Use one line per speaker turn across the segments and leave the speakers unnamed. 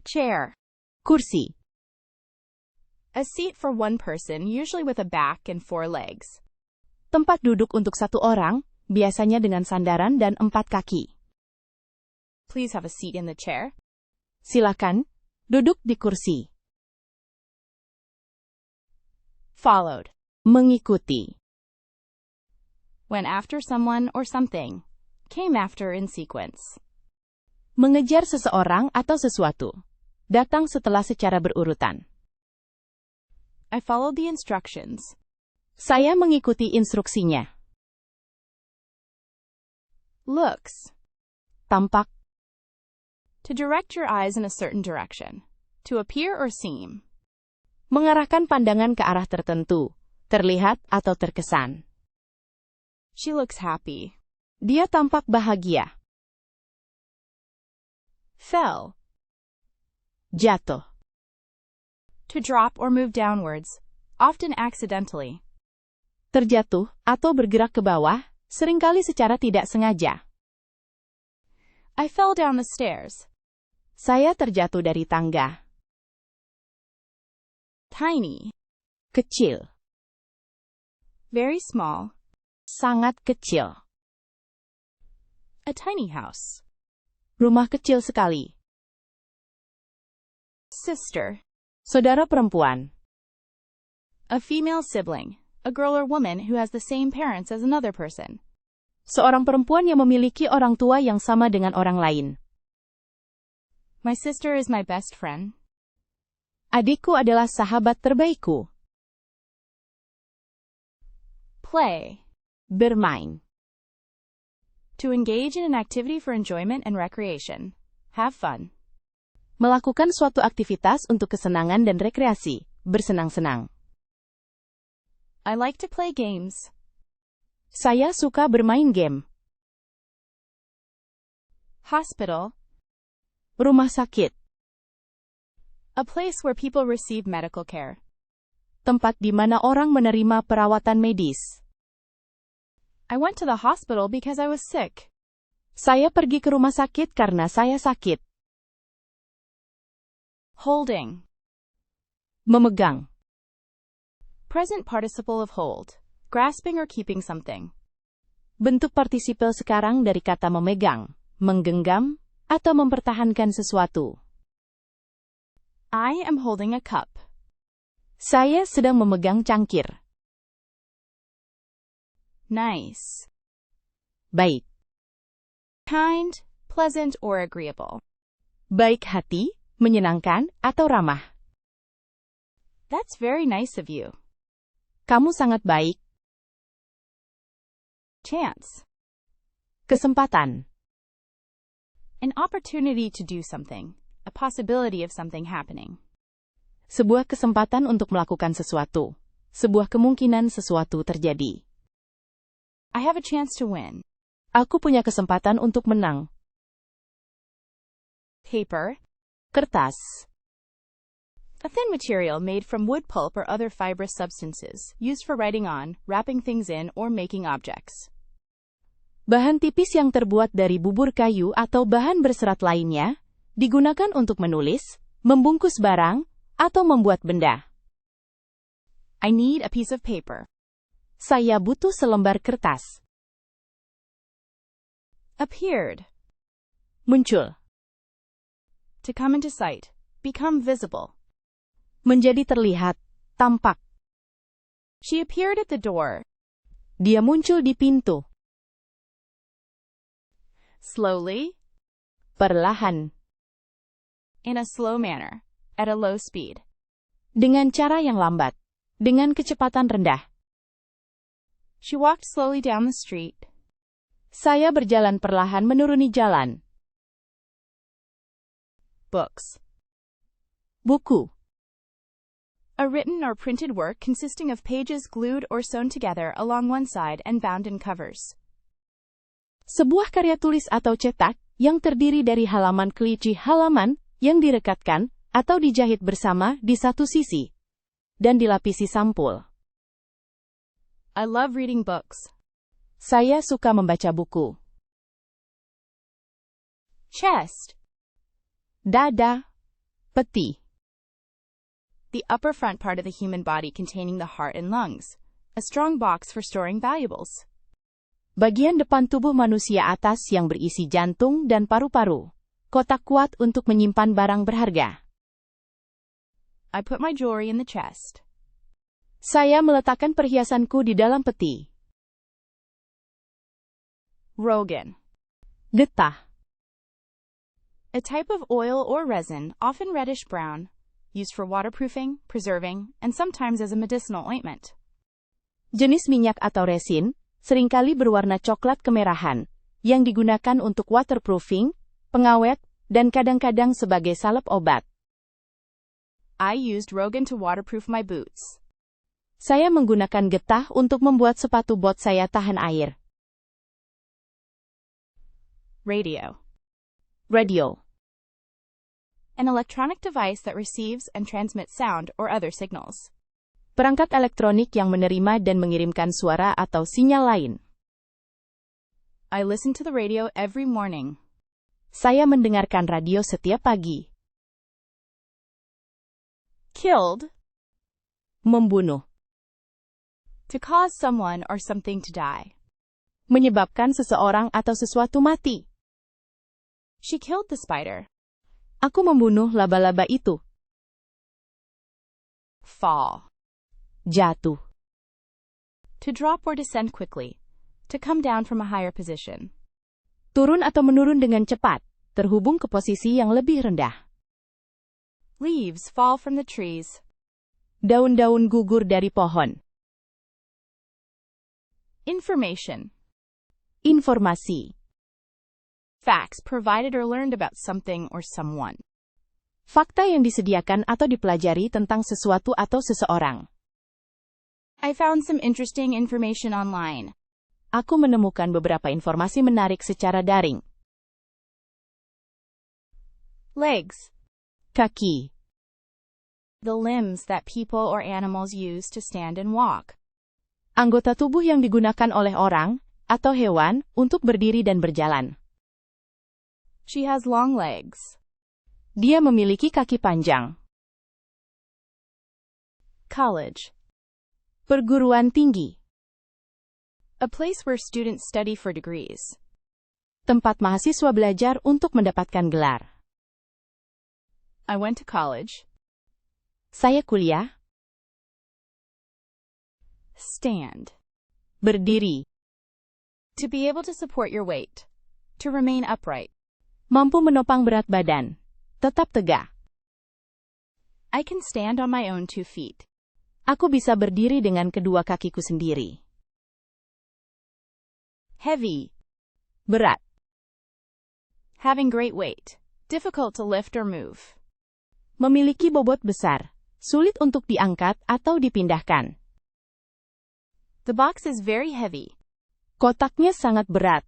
Chair.
Kursi.
A seat for one person, usually with a back and 4 legs.
Tempat duduk untuk satu orang, biasanya dengan sandaran dan 4 kaki.
Please have a seat in the chair.
Silakan, duduk di kursi.
Followed.
Mengikuti.
Went after someone or something. Came after in sequence.
Mengejar seseorang atau sesuatu. Datang setelah secara berurutan.
I followed the instructions.
Saya mengikuti instruksinya.
Looks.
Tampak.
To direct your eyes in a certain direction. To appear or seem.
Mengarahkan pandangan ke arah tertentu. Terlihat atau terkesan.
She looks happy.
Dia tampak bahagia.
Fell.
Jatuh.
To drop or move downwards, often accidentally.
Terjatuh atau bergerak ke bawah, seringkali secara tidak sengaja.
I fell down the stairs.
Saya terjatuh dari tangga.
Tiny.
Kecil.
Very small.
Sangat kecil.
A tiny house.
Rumah kecil sekali.
Sister.
Saudara perempuan.
A female sibling. A girl or woman who has the same parents as another person.
Seorang perempuan yang memiliki orang tua yang sama dengan orang lain.
My sister is my best friend.
Adikku adalah sahabat terbaikku.
Play.
Bermain.
To engage in an activity for enjoyment and recreation. Have fun.
Melakukan suatu aktivitas untuk kesenangan dan rekreasi. Bersenang-senang.
I like to play games.
Saya suka bermain game.
Hospital.
Rumah sakit.
A place where people receive medical care.
Tempat di mana orang menerima perawatan medis.
I went to the hospital because I was sick.
Saya pergi ke rumah sakit karena saya sakit.
Holding.
Memegang.
Present participle of hold. Grasping or keeping something.
Bentuk partisipel sekarang dari kata memegang, menggenggam, atau mempertahankan sesuatu.
I am holding a cup.
Saya sedang memegang cangkir.
Nice.
Baik.
Kind, pleasant or agreeable.
Baik hati, menyenangkan, atau ramah.
That's very nice of you.
Kamu sangat baik.
Chance.
Kesempatan.
An opportunity to do something. A possibility of something happening.
Sebuah kesempatan untuk melakukan sesuatu. Sebuah kemungkinan sesuatu terjadi.
I have a chance to win.
Aku punya kesempatan untuk menang.
Paper.
Kertas.
A thin material made from wood pulp or other fibrous substances, used for writing on, wrapping things in, or making objects.
Bahan tipis yang terbuat dari bubur kayu atau bahan berserat lainnya, digunakan untuk menulis, membungkus barang, atau membuat benda.
I need a piece of paper.
Saya butuh selembar kertas.
Appeared.
Muncul.
To come into sight. Become visible.
Menjadi terlihat, tampak.
She appeared at the door.
Dia muncul di pintu.
Slowly.
Perlahan.
In a slow manner. At a low speed.
Dengan cara yang lambat. Dengan kecepatan rendah.
She walked slowly down the street.
Saya berjalan perlahan menuruni jalan.
Books.
Buku.
A written or printed work consisting of pages glued or sewn together along one side and bound in covers.
Sebuah karya tulis atau cetak yang terdiri dari halaman kelinci halaman yang direkatkan atau dijahit bersama di satu sisi dan dilapisi sampul.
I love reading books.
Saya suka membaca buku.
Chest.
Dada. Peti.
The upper front part of the human body containing the heart and lungs. A strong box for storing valuables.
Bagian depan tubuh manusia atas yang berisi jantung dan paru-paru. Kotak kuat untuk menyimpan barang berharga.
I put my jewelry in the chest.
Saya meletakkan perhiasanku di dalam peti.
Rogan.
Getah.
A type of oil or resin, often reddish-brown, used for waterproofing, preserving, and sometimes as a medicinal ointment.
Jenis minyak atau resin, seringkali berwarna coklat kemerahan, yang digunakan untuk waterproofing, pengawet, dan kadang-kadang sebagai salep obat.
I used Rogan to waterproof my boots.
Saya menggunakan getah untuk membuat sepatu bot saya tahan air.
Radio.
Radio.
An electronic device that receives and transmits sound or other signals.
Perangkat elektronik yang menerima dan mengirimkan suara atau sinyal lain.
I listen to the radio every morning.
Saya mendengarkan radio setiap pagi.
Killed.
Membunuh.
To cause someone or something to die.
Menyebabkan seseorang atau sesuatu mati.
She killed the spider.
Aku membunuh laba-laba itu.
Fall.
Jatuh.
To drop or descend quickly. To come down from a higher position.
Turun atau menurun dengan cepat, terhubung ke posisi yang lebih rendah.
Leaves fall from the trees.
Daun-daun gugur dari pohon.
Information.
Informasi.
Facts provided or learned about something or someone.
Fakta yang disediakan atau dipelajari tentang sesuatu atau seseorang.
I found some interesting information online.
Aku menemukan beberapa informasi menarik secara daring.
Legs.
Kaki.
The limbs that people or animals use to stand and walk.
Anggota tubuh yang digunakan oleh orang atau hewan untuk berdiri dan berjalan.
She has long legs.
Dia memiliki kaki panjang.
College.
Perguruan tinggi.
A place where students study for degrees.
Tempat mahasiswa belajar untuk mendapatkan gelar.
I went to college.
Saya kuliah.
Stand.
Berdiri.
To be able to support your weight. To remain upright.
Mampu menopang berat badan. Tetap tegak.
I can stand on my own 2 feet.
Aku bisa berdiri dengan kedua kakiku sendiri.
Heavy.
Berat.
Having great weight. Difficult to lift or move.
Memiliki bobot besar. Sulit untuk diangkat atau dipindahkan.
The box is very heavy.
Kotaknya sangat berat.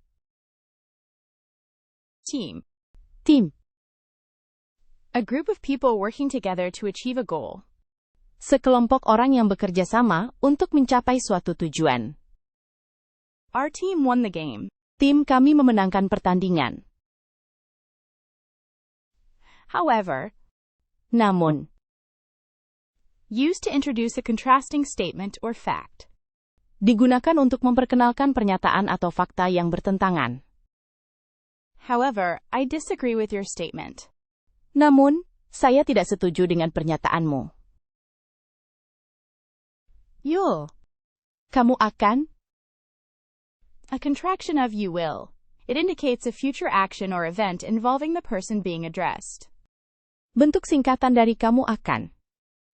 Team.
Tim.
A group of people working together to achieve a goal.
Sekelompok orang yang bekerja sama untuk mencapai suatu tujuan.
Our team won the game.
Tim kami memenangkan pertandingan.
However.
Namun.
Used to introduce a contrasting statement or fact.
Digunakan untuk memperkenalkan pernyataan atau fakta yang bertentangan.
However, I disagree with your statement.
Namun, saya tidak setuju dengan pernyataanmu.
You'll.
Kamu akan.
A contraction of you will. It indicates a future action or event involving the person being addressed.
Bentuk singkatan dari kamu akan.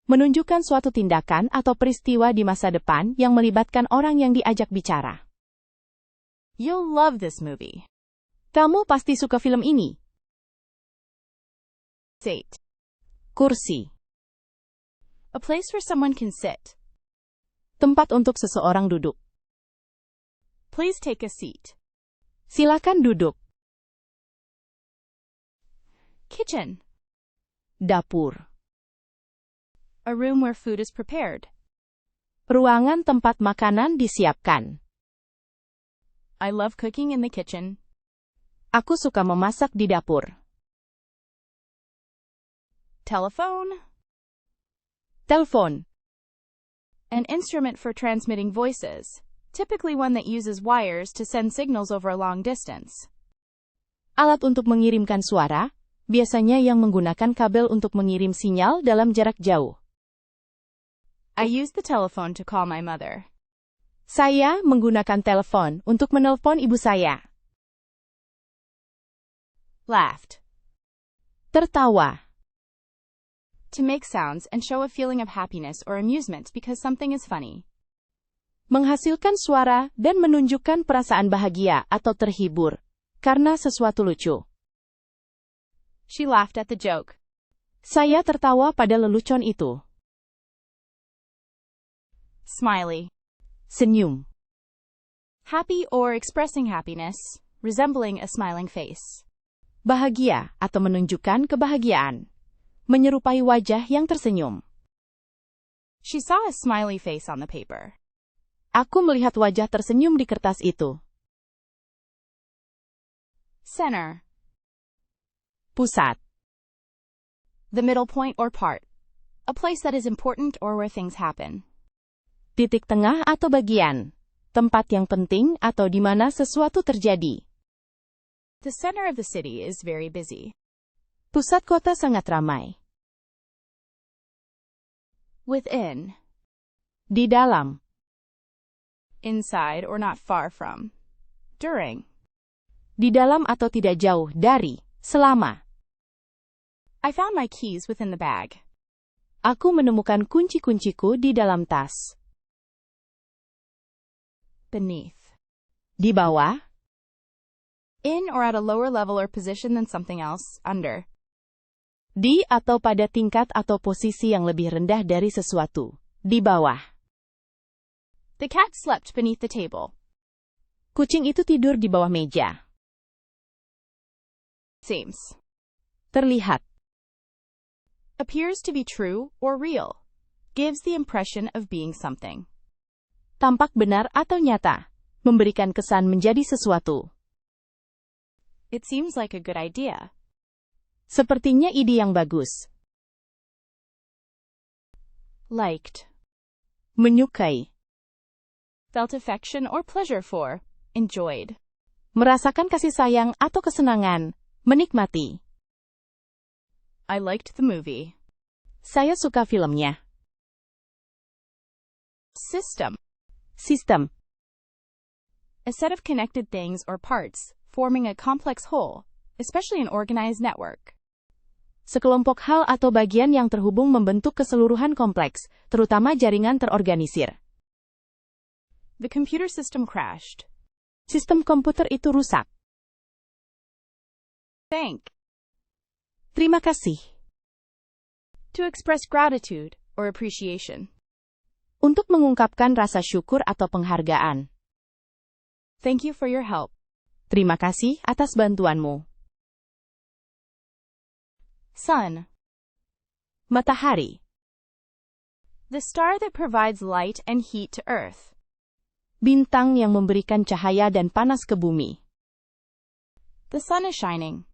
Menunjukkan suatu tindakan atau peristiwa di masa depan yang melibatkan orang yang diajak bicara.
You'll love this movie.
Kamu pasti suka film ini.
Seat.
Kursi.
A place where someone can sit.
Tempat untuk seseorang duduk.
Please take a seat.
Silakan duduk.
Kitchen.
Dapur.
A room where food is prepared.
Ruangan tempat makanan disiapkan.
I love cooking in the kitchen.
Aku suka memasak di dapur.
Telephone?
Telepon.
An instrument for transmitting voices, typically one that uses wires to send signals over a long distance.
Alat untuk mengirimkan suara, biasanya yang menggunakan kabel untuk mengirim sinyal dalam jarak jauh.
I use the telephone to call my mother.
Saya menggunakan telepon untuk menelpon ibu saya.
Laughed.
Tertawa.
To make sounds and show a feeling of happiness or amusement because something is funny.
Menghasilkan suara dan menunjukkan perasaan bahagia atau terhibur karena sesuatu lucu.
She laughed at the joke.
Saya tertawa pada lelucon itu.
Smiley.
Senyum.
Happy or expressing happiness, resembling a smiling face.
Bahagia atau menunjukkan kebahagiaan. Menyerupai wajah yang tersenyum.
She saw a smiley face on the paper.
Aku melihat wajah tersenyum di kertas itu.
Center.
Pusat.
The middle point or part. A place that is important or where things happen.
Titik tengah atau bagian. Tempat yang penting atau di mana sesuatu terjadi.
The center of the city is very busy.
Pusat kota sangat ramai.
Within.
Di dalam.
Inside or not far from. During.
Di dalam atau tidak jauh dari. Selama.
I found my keys within the bag.
Aku menemukan kunci-kunciku di dalam tas.
Beneath.
Di bawah.
In or at a lower level or position than something else. Under.
Di atau pada tingkat atau posisi yang lebih rendah dari sesuatu. Di bawah.
The cat slept beneath the table.
Kucing itu tidur di bawah meja.
Seems.
Terlihat.
Appears to be true or real. Gives the impression of being something.
Tampak benar atau nyata. Memberikan kesan menjadi sesuatu.
It seems like a good idea.
Sepertinya ide yang bagus.
Liked.
Menyukai.
Felt affection or pleasure for. Enjoyed.
Merasakan kasih sayang atau kesenangan. Menikmati.
I liked the movie.
Saya suka filmnya.
System.
Sistem.
A set of connected things or parts, forming a complex whole, especially an organized network.
Sekelompok hal atau bagian yang terhubung membentuk keseluruhan kompleks, terutama jaringan terorganisir.
The computer system crashed.
Sistem komputer itu rusak.
Thank.
Terima kasih.
To express gratitude or appreciation.
Untuk mengungkapkan rasa syukur atau penghargaan.
Thank you for your help.
Terima kasih atas bantuanmu.
Sun.
Matahari.
The star that provides light and heat to Earth.
Bintang yang memberikan cahaya dan panas ke bumi.
The sun is shining.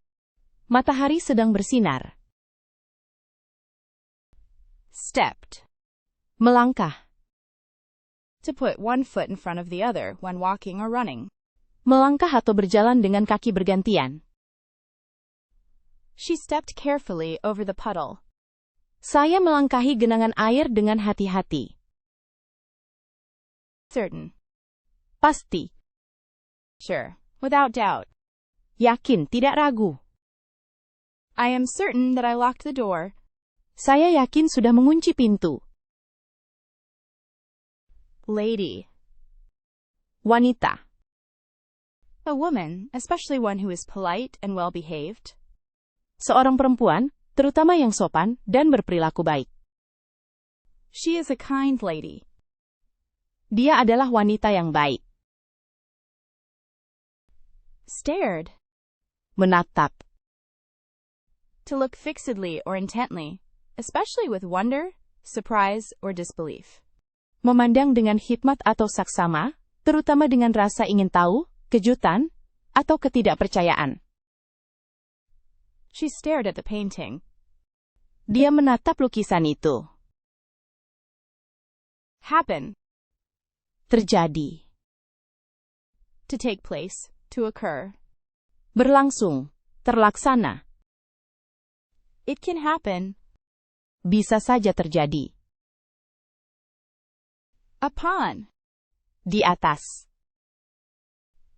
Matahari sedang bersinar.
Stepped.
Melangkah.
To put one foot in front of the other when walking or running.
Melangkah atau berjalan dengan kaki bergantian.
She stepped carefully over the puddle.
Saya melangkahi genangan air dengan hati-hati.
Certain.
Pasti.
Sure. Without doubt.
Yakin, tidak ragu.
I am certain that I locked the door.
Saya yakin sudah mengunci pintu.
Lady.
Wanita.
A woman, especially one who is polite and well-behaved.
Seorang perempuan, terutama yang sopan dan berperilaku baik.
She is a kind lady.
Dia adalah wanita yang baik.
Stared.
Menatap.
To look fixedly or intently, especially with wonder, surprise, or disbelief.
Memandang dengan hikmat atau saksama, terutama dengan rasa ingin tahu, kejutan, atau ketidakpercayaan.
She stared at the painting.
Dia menatap lukisan itu.
Happen.
Terjadi.
To take place. To occur.
Berlangsung. Terlaksana.
It can happen.
Bisa saja terjadi.
Upon.
Di atas.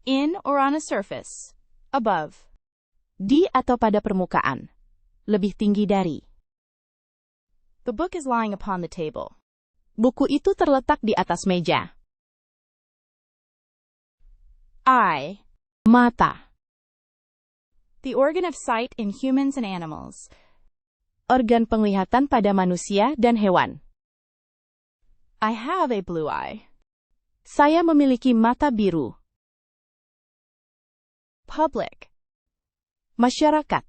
In or on a surface. Above.
Di atau pada permukaan. Lebih tinggi dari.
The book is lying upon the table.
Buku itu terletak di atas meja.
Eye.
Mata.
The organ of sight in humans and animals.
Organ penglihatan pada manusia dan hewan.
I have a blue eye.
Saya memiliki mata biru.
Public.
Masyarakat.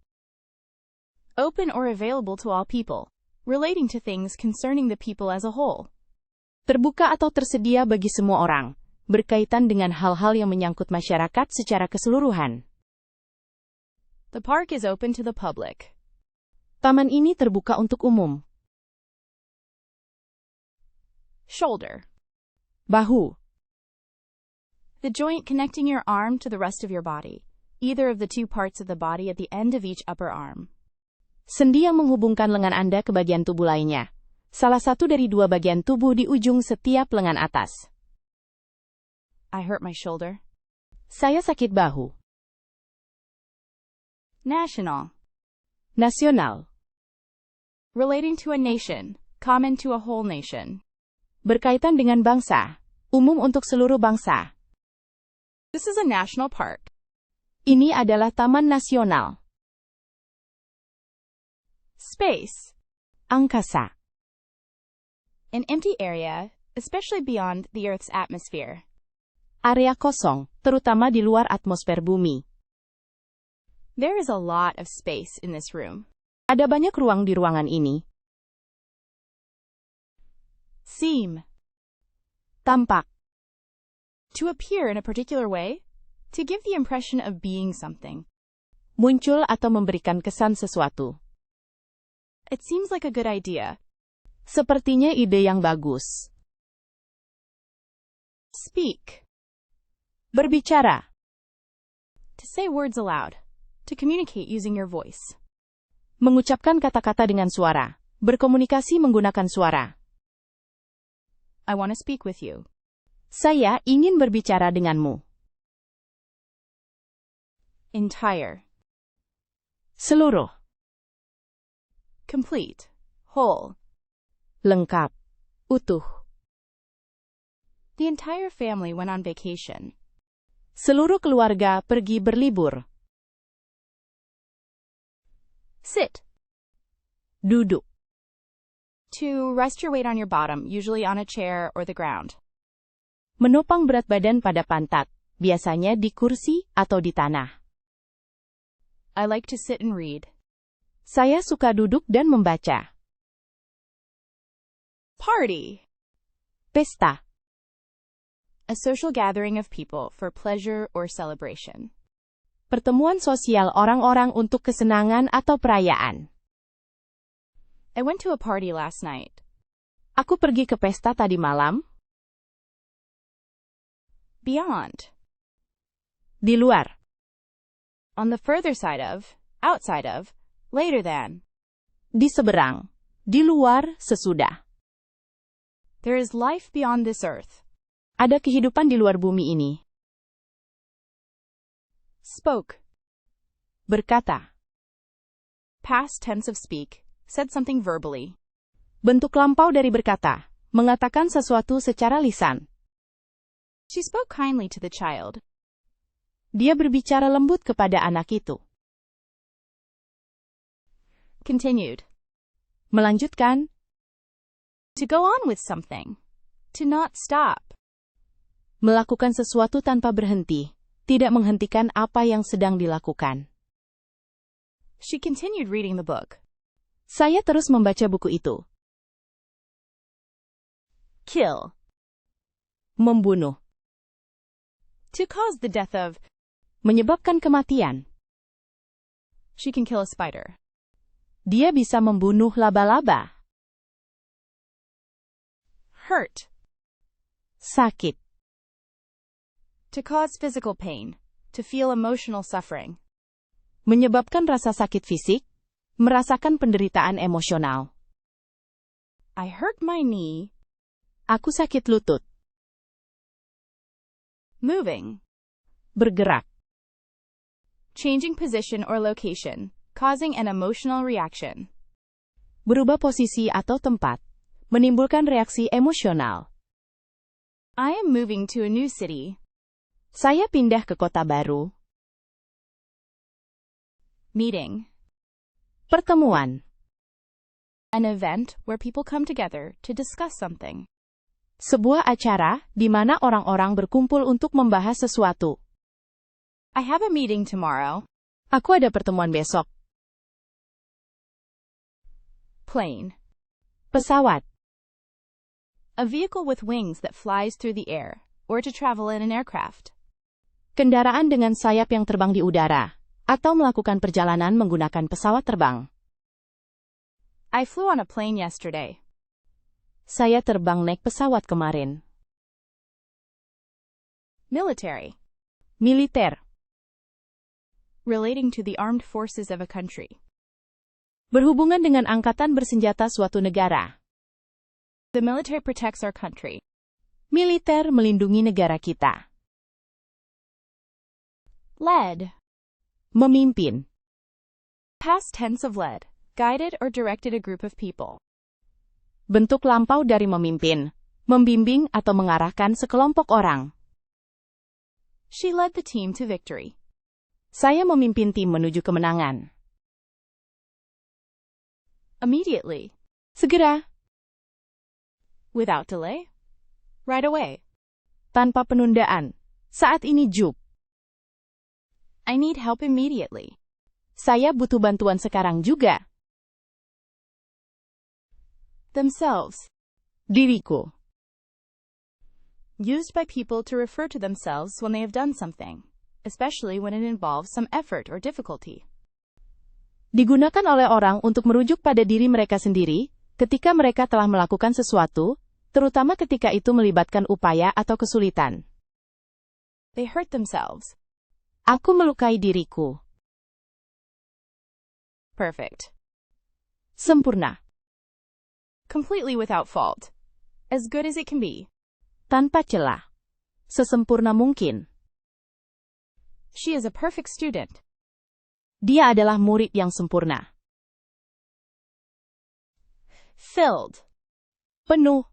Open or available to all people. Relating to things concerning the people as a whole.
Terbuka atau tersedia bagi semua orang. Berkaitan dengan hal-hal yang menyangkut masyarakat secara keseluruhan.
The park is open to the public.
Taman ini terbuka untuk umum.
Shoulder.
Bahu.
The joint connecting your arm to the rest of your body. Either of the two parts of the body at the end of each upper arm.
Sendi yang menghubungkan lengan Anda ke bagian tubuh lainnya. Salah satu dari dua bagian tubuh di ujung setiap lengan atas.
I hurt my shoulder.
Saya sakit bahu.
National.
Nasional.
Relating to a nation. Common to a whole nation.
Berkaitan dengan bangsa. Umum untuk seluruh bangsa.
This is a national park.
Ini adalah taman nasional.
Space.
Angkasa.
An empty area, especially beyond the Earth's atmosphere.
Area kosong, terutama di luar atmosfer bumi.
There is a lot of space in this room.
Ada banyak ruang di ruangan ini.
Seem.
Tampak.
To appear in a particular way. To give the impression of being something.
Muncul atau memberikan kesan sesuatu.
It seems like a good idea.
Sepertinya ide yang bagus.
Speak.
Berbicara.
To say words aloud. To communicate using your voice.
Mengucapkan kata-kata dengan suara. Berkomunikasi menggunakan suara.
I want to speak with you.
Saya ingin berbicara denganmu.
Entire.
Seluruh.
Complete. Whole.
Lengkap. Utuh.
The entire family went on vacation.
Seluruh keluarga pergi berlibur.
Sit.
Duduk.
To rest your weight on your bottom, usually on a chair or the ground.
Menopang berat badan pada pantat, biasanya di kursi atau di tanah.
I like to sit and read.
Saya suka duduk dan membaca.
Party.
Pesta.
A social gathering of people for pleasure or celebration.
Pertemuan sosial orang-orang untuk kesenangan atau perayaan.
I went to a party last night.
Aku pergi ke pesta tadi malam.
Beyond.
Di luar.
On the further side of, outside of, later than.
Di seberang. Di luar, sesudah.
There is life beyond this earth.
Ada kehidupan di luar bumi ini.
Spoke.
Berkata.
Past tense of speak. Said something verbally.
Bentuk lampau dari berkata. Mengatakan sesuatu secara lisan.
She spoke kindly to the child.
Dia berbicara lembut kepada anak itu.
Continued.
Melanjutkan.
To go on with something. To not stop.
Melakukan sesuatu tanpa berhenti. Tidak menghentikan apa yang sedang dilakukan.
She continued reading the book.
Saya terus membaca buku itu.
Kill.
Membunuh.
To cause the death of.
Menyebabkan kematian.
She can kill a spider.
Dia bisa membunuh laba-laba.
Hurt.
Sakit.
To cause physical pain. To feel emotional suffering.
Menyebabkan rasa sakit fisik. Merasakan penderitaan emosional.
I hurt my knee.
Aku sakit lutut.
Moving.
Bergerak.
Changing position or location, causing an emotional reaction.
Berubah posisi atau tempat. Menimbulkan reaksi emosional.
I am moving to a new city.
Saya pindah ke kota baru.
Meeting.
Pertemuan.
An event where people come together to discuss something.
Sebuah acara di mana orang-orang berkumpul untuk membahas sesuatu.
I have a meeting tomorrow.
Aku ada pertemuan besok.
Plane.
Pesawat.
A vehicle with wings that flies through the air, or to travel in an aircraft.
Kendaraan dengan sayap yang terbang di udara, atau melakukan perjalanan menggunakan pesawat terbang.
I flew on a plane yesterday.
Saya terbang naik pesawat kemarin.
Military.
Militer.
Relating to the armed forces of a country.
Berhubungan dengan angkatan bersenjata suatu negara.
The military protects our country.
Militer melindungi negara kita.
Led.
Memimpin.
Past tense of led. Guided or directed a group of people.
Bentuk lampau dari memimpin, membimbing atau mengarahkan sekelompok orang.
She led the team to victory.
Saya memimpin tim menuju kemenangan.
Immediately.
Segera.
Without delay. Right away.
Tanpa penundaan. Saat ini Jup.
I need help immediately.
Saya butuh bantuan sekarang juga.
Themselves.
Diriku.
Used by people to refer to themselves when they have done something, especially when it involves some effort or difficulty.
Digunakan oleh orang untuk merujuk pada diri mereka sendiri, ketika mereka telah melakukan sesuatu, terutama ketika itu melibatkan upaya atau kesulitan.
They hurt themselves.
Aku melukai diriku.
Perfect.
Sempurna.
Completely without fault. As good as it can be.
Tanpa celah. Sesempurna mungkin.
She is a perfect student.
Dia adalah murid yang sempurna.
Filled.
Penuh.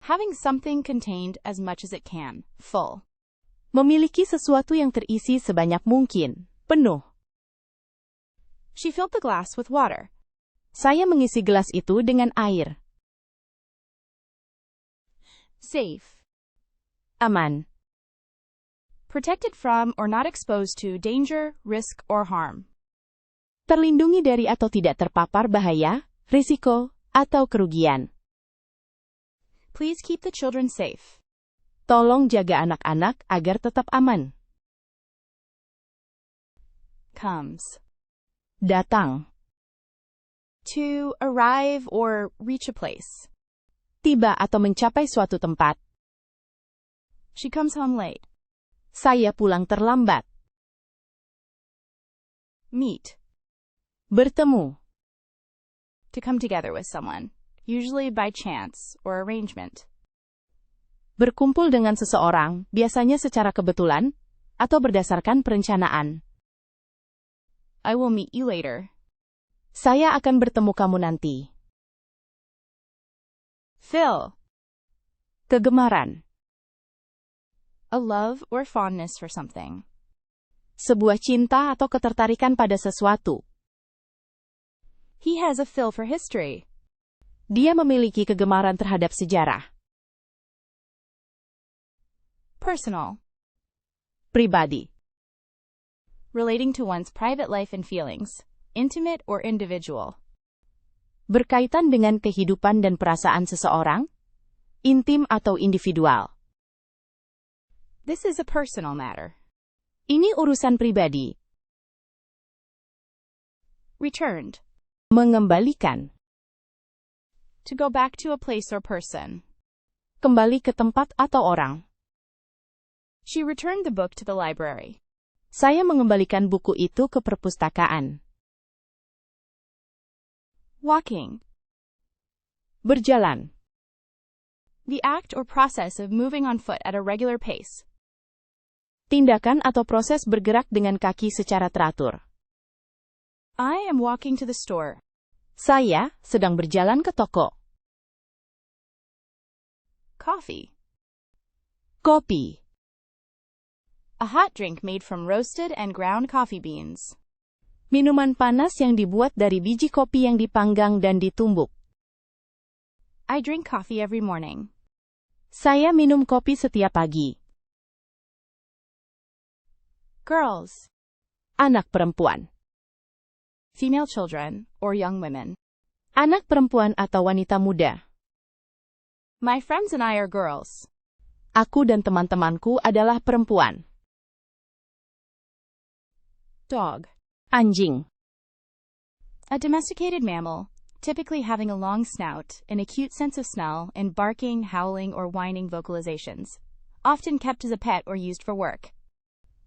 Having something contained as much as it can. Full.
Memiliki sesuatu yang terisi sebanyak mungkin. Penuh.
She filled the glass with water.
Saya mengisi gelas itu dengan air.
Safe.
Aman.
Protected from or not exposed to danger, risk, or harm.
Terlindungi dari atau tidak terpapar bahaya, risiko, atau kerugian.
Please keep the children safe.
Tolong jaga anak-anak agar tetap aman.
Comes.
Datang.
To arrive or reach a place.
Tiba atau mencapai suatu tempat.
She comes home late.
Saya pulang terlambat.
Meet.
Bertemu.
To come together with someone, usually by chance or arrangement.
Berkumpul dengan seseorang, biasanya secara kebetulan, atau berdasarkan perencanaan.
I will meet you later.
Saya akan bertemu kamu nanti.
Fill.
Kegemaran.
A love or fondness for something.
Sebuah cinta atau ketertarikan pada sesuatu.
He has a fill for history.
Dia memiliki kegemaran terhadap sejarah.
Personal.
Pribadi.
Relating to one's private life and feelings. Intimate or individual.
Berkaitan dengan kehidupan dan perasaan seseorang, intim atau individual.
This is a personal matter.
Ini urusan pribadi.
Returned.
Mengembalikan.
To go back to a place or person.
Kembali ke tempat atau orang.
She returned the book to the library.
Saya mengembalikan buku itu ke perpustakaan.
Walking.
Berjalan.
The act or process of moving on foot at a regular pace.
Tindakan atau proses bergerak dengan kaki secara teratur.
I am walking to the store.
Saya sedang berjalan ke toko.
Coffee.
Kopi.
A hot drink made from roasted and ground coffee beans.
Minuman panas yang dibuat dari biji kopi yang dipanggang dan ditumbuk.
I drink coffee every morning.
Saya minum kopi setiap pagi.
Girls.
Anak perempuan.
Female children, or young women.
Anak perempuan atau wanita muda.
My friends and I are girls.
Aku dan teman-temanku adalah perempuan.
Dog.
Anjing.
A domesticated mammal, typically having a long snout, an acute sense of smell, and barking, howling, or whining vocalizations. Often kept as a pet or used for work.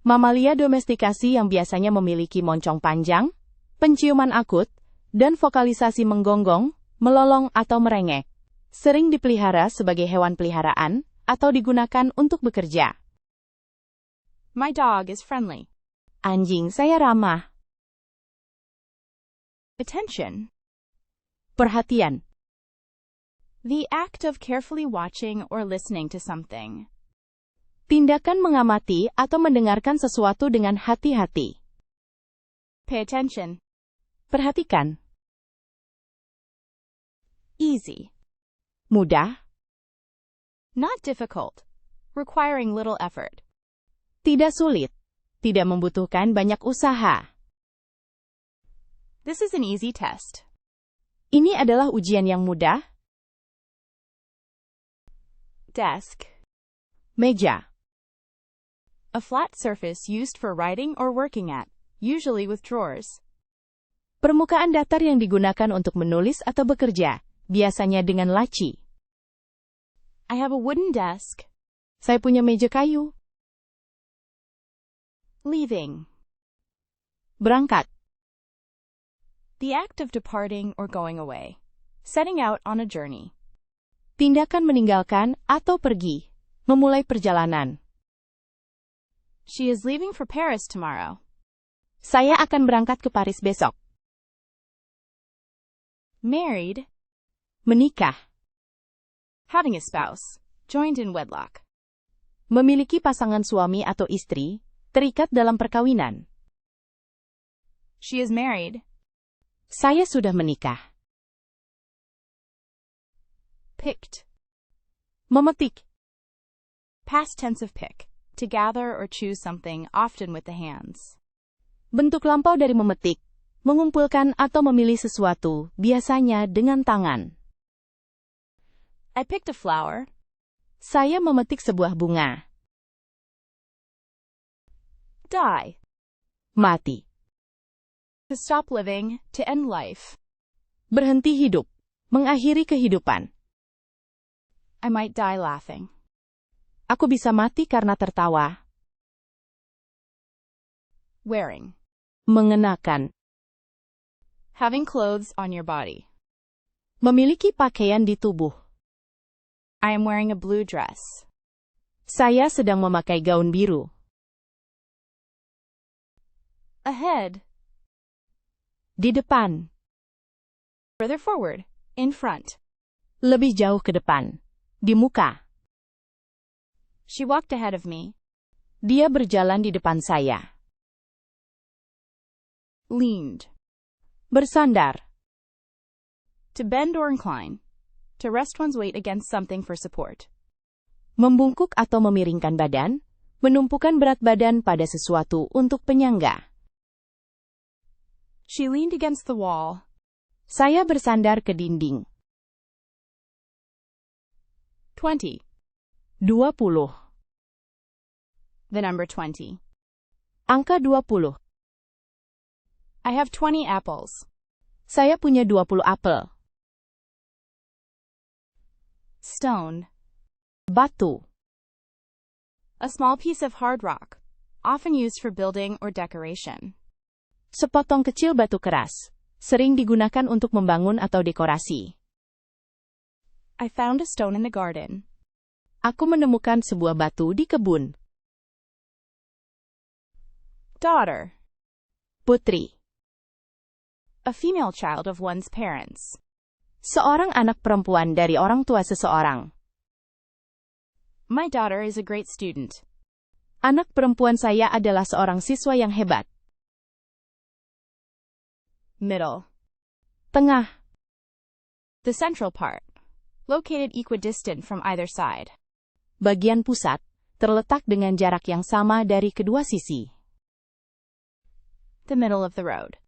Mamalia domestikasi yang biasanya memiliki moncong panjang, penciuman akut, dan vokalisasi menggonggong, melolong atau merengek. Sering dipelihara sebagai hewan peliharaan atau digunakan untuk bekerja.
My dog is friendly.
Anjing saya ramah.
Attention.
Perhatian.
The act of carefully watching or listening to something.
Tindakan mengamati atau mendengarkan sesuatu dengan hati-hati.
Pay attention.
Perhatikan.
Easy.
Mudah.
Not difficult. Requiring little effort.
Tidak sulit. Tidak membutuhkan banyak usaha.
This is an easy test.
Ini adalah ujian yang mudah.
Desk.
Meja.
A flat surface used for writing or working at, usually with drawers.
Permukaan datar yang digunakan untuk menulis atau bekerja, biasanya dengan laci.
I have a wooden desk.
Saya punya meja kayu.
Leaving.
Berangkat.
The act of departing or going away. Setting out on a journey.
Tindakan meninggalkan atau pergi. Memulai perjalanan.
She is leaving for Paris tomorrow.
Saya akan berangkat ke Paris besok.
Married.
Menikah.
Having a spouse. Joined in wedlock.
Memiliki pasangan suami atau istri, terikat dalam perkawinan.
She is married.
Saya sudah menikah.
Picked.
Memetik.
Past tense of pick. To gather or choose something, often with the hands.
Bentuk lampau dari memetik, mengumpulkan atau memilih sesuatu, biasanya dengan tangan.
I picked a flower.
Saya memetik sebuah bunga.
Die.
Mati.
To stop living, to end life.
Berhenti hidup. Mengakhiri kehidupan.
I might die laughing.
Aku bisa mati karena tertawa.
Wearing.
Mengenakan.
Having clothes on your body.
Memiliki pakaian di tubuh.
I am wearing a blue dress.
Saya sedang memakai gaun biru.
Ahead.
Di depan.
Further forward. In front.
Lebih jauh ke depan. Di muka.
She walked ahead of me.
Dia berjalan di depan saya.
Leaned.
Bersandar.
To bend or incline. To rest one's weight against something for support.
Membungkuk atau memiringkan badan, menumpukan berat badan pada sesuatu untuk penyangga.
She leaned against the wall.
Saya bersandar ke dinding.
20.
20.
The number 20.
Angka 20.
I have 20 apples.
Saya punya 20 apel.
Stone.
Batu.
A small piece of hard rock, often used for building or decoration.
Sepotong kecil batu keras. Sering digunakan untuk membangun atau dekorasi.
I found a stone in the garden.
Aku menemukan sebuah batu di kebun.
Daughter.
Putri.
A female child of one's parents.
Seorang anak perempuan dari orang tua seseorang.
My daughter is a great student.
Anak perempuan saya adalah seorang siswa yang hebat.
Middle.
Tengah.
The central part. Located equidistant from either side.
Bagian pusat, terletak dengan jarak yang sama dari kedua sisi.
The middle of the road.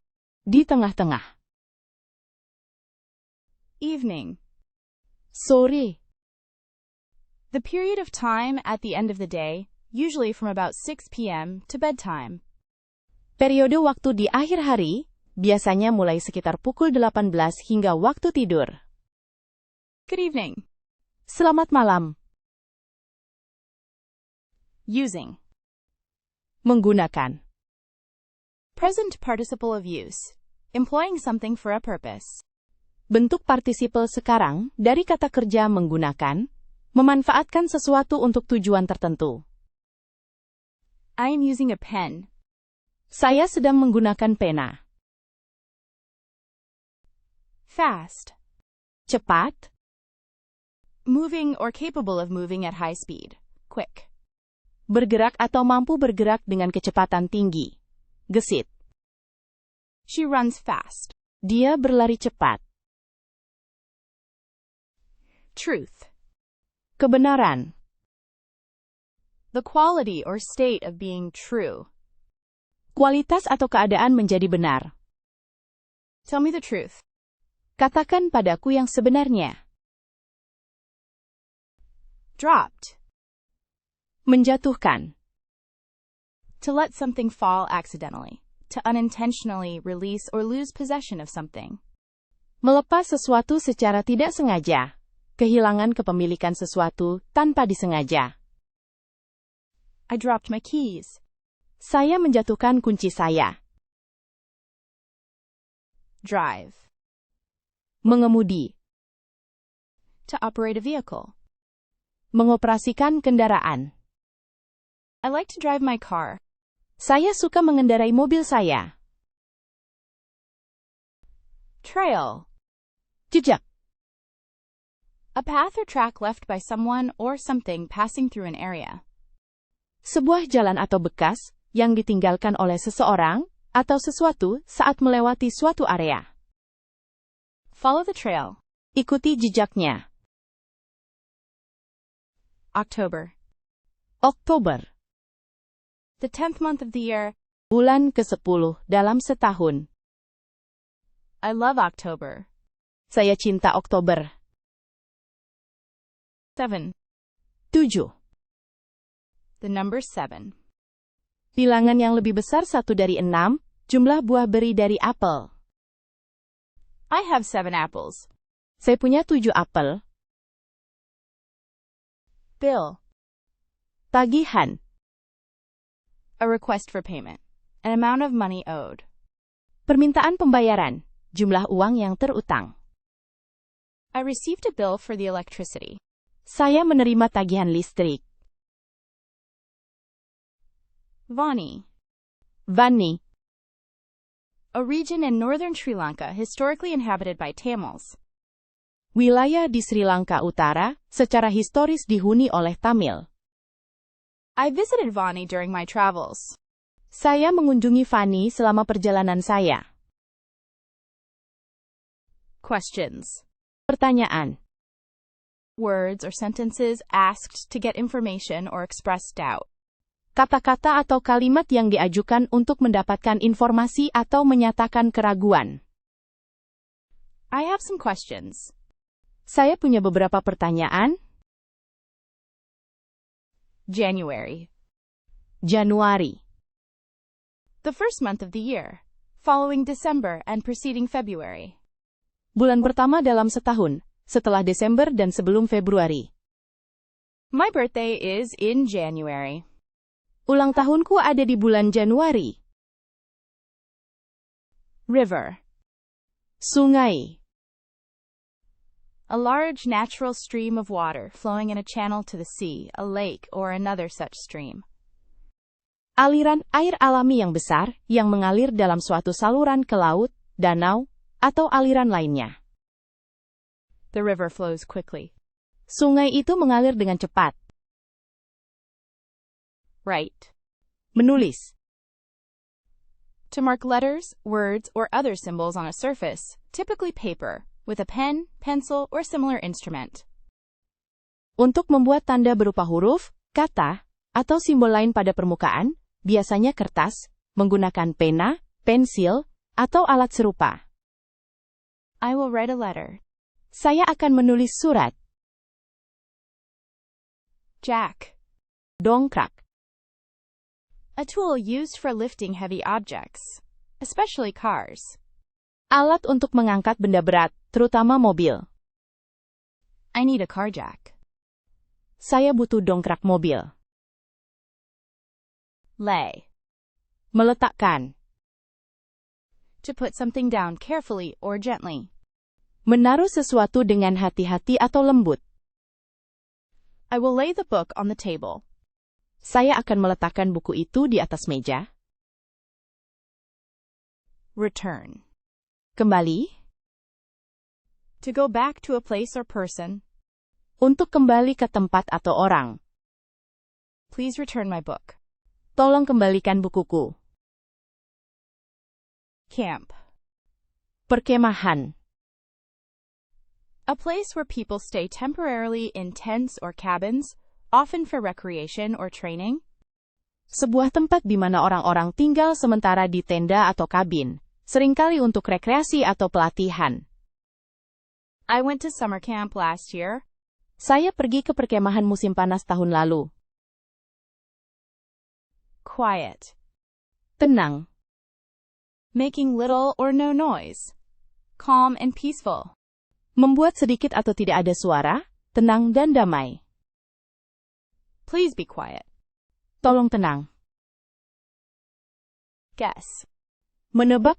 Di tengah-tengah.
Evening.
Sore.
The period of time at the end of the day, usually from about 6 p.m. to bedtime.
Periode waktu di akhir hari, biasanya mulai sekitar pukul 18 hingga waktu tidur.
Good evening.
Selamat malam.
Using.
Menggunakan.
Present participle of use. Employing something for a purpose.
Bentuk partisipel sekarang dari kata kerja menggunakan, memanfaatkan sesuatu untuk tujuan tertentu.
I am using a pen.
Saya sedang menggunakan pena.
Fast.
Cepat.
Moving or capable of moving at high speed. Quick.
Bergerak atau mampu bergerak dengan kecepatan tinggi. Gesit.
She runs fast.
Dia berlari cepat.
Truth.
Kebenaran.
The quality or state of being true.
Kualitas atau keadaan menjadi benar.
Tell me the truth.
Katakan padaku yang sebenarnya.
Dropped.
Menjatuhkan.
To let something fall accidentally. To unintentionally release or lose possession of something.
Melepas sesuatu secara tidak sengaja. Kehilangan kepemilikan sesuatu tanpa disengaja.
I dropped my keys.
Saya menjatuhkan kunci saya.
Drive.
Mengemudi.
To operate a vehicle.
Mengoperasikan kendaraan.
I like to drive my car.
Saya suka mengendarai mobil saya.
Trail.
Jejak.
A path or track left by someone or something passing through an area.
Sebuah jalan atau bekas yang ditinggalkan oleh seseorang atau sesuatu saat melewati suatu area.
Follow the trail.
Ikuti jejaknya.
October.
Oktober.
The 10th month of the year.
Bulan ke-10 dalam setahun.
I love October.
Saya cinta Oktober.
7.
7.
The number 7.
Bilangan yang lebih besar 1 dari 6, jumlah buah beri dari apel.
I have 7 apples.
Saya punya 7 apel.
Bill.
Tagihan.
A request for payment. An amount of money owed.
Permintaan pembayaran. Jumlah uang yang terutang.
I received a bill for the electricity.
Saya menerima tagihan listrik.
Vani.
Vani.
A region in northern Sri Lanka historically inhabited by Tamils.
Wilayah di Sri Lanka Utara, secara historis dihuni oleh Tamil.
I visited Vani during my travels.
Saya mengunjungi Vani selama perjalanan saya.
Questions.
Pertanyaan.
Words or sentences asked to get information or express doubt.
Kata-kata atau kalimat yang diajukan untuk mendapatkan informasi atau menyatakan keraguan.
I have some questions.
Saya punya beberapa pertanyaan.
January.
Januari.
The first month of the year. following December and preceding February.
Bulan pertama dalam setahun, setelah Desember dan sebelum Februari.
My birthday is in January.
Ulang tahunku ada di bulan Januari.
River.
Sungai.
A large natural stream of water flowing in a channel to the sea, a lake, or another such stream.
Aliran air alami yang besar yang mengalir dalam suatu saluran ke laut, danau, atau aliran lainnya.
The river flows quickly.
Sungai itu mengalir dengan cepat.
Write.
Menulis.
To mark letters, words, or other symbols on a surface, typically paper, with a pen, pencil, or similar instrument.
Untuk membuat tanda berupa huruf, kata, atau simbol lain pada permukaan, biasanya kertas, menggunakan pena, pensil, atau alat serupa.
I will write a letter.
Saya akan menulis surat.
Jack.
Dongkrak.
A tool used for lifting heavy objects, especially cars.
Alat untuk mengangkat benda berat, terutama mobil.
I need a car jack.
Saya butuh dongkrak mobil.
Lay.
Meletakkan.
To put something down carefully or gently.
Menaruh sesuatu dengan hati-hati atau lembut.
I will lay the book on the table.
Saya akan meletakkan buku itu di atas meja.
Return.
Kembali.
To go back to a place or person.
Untuk kembali ke tempat atau orang.
Please return my book.
Tolong kembalikan bukuku.
Camp.
Perkemahan.
A place where people stay temporarily in tents or cabins, often for recreation or training.
Sebuah tempat di mana orang-orang tinggal sementara di tenda atau kabin, seringkali untuk rekreasi atau pelatihan.
I went to summer camp last year.
Saya pergi ke perkemahan musim panas tahun lalu.
Quiet.
Tenang.
Making little or no noise. Calm and peaceful.
Membuat sedikit atau tidak ada suara, tenang dan damai.
Please be quiet.
Tolong tenang.
Guess.
Menebak.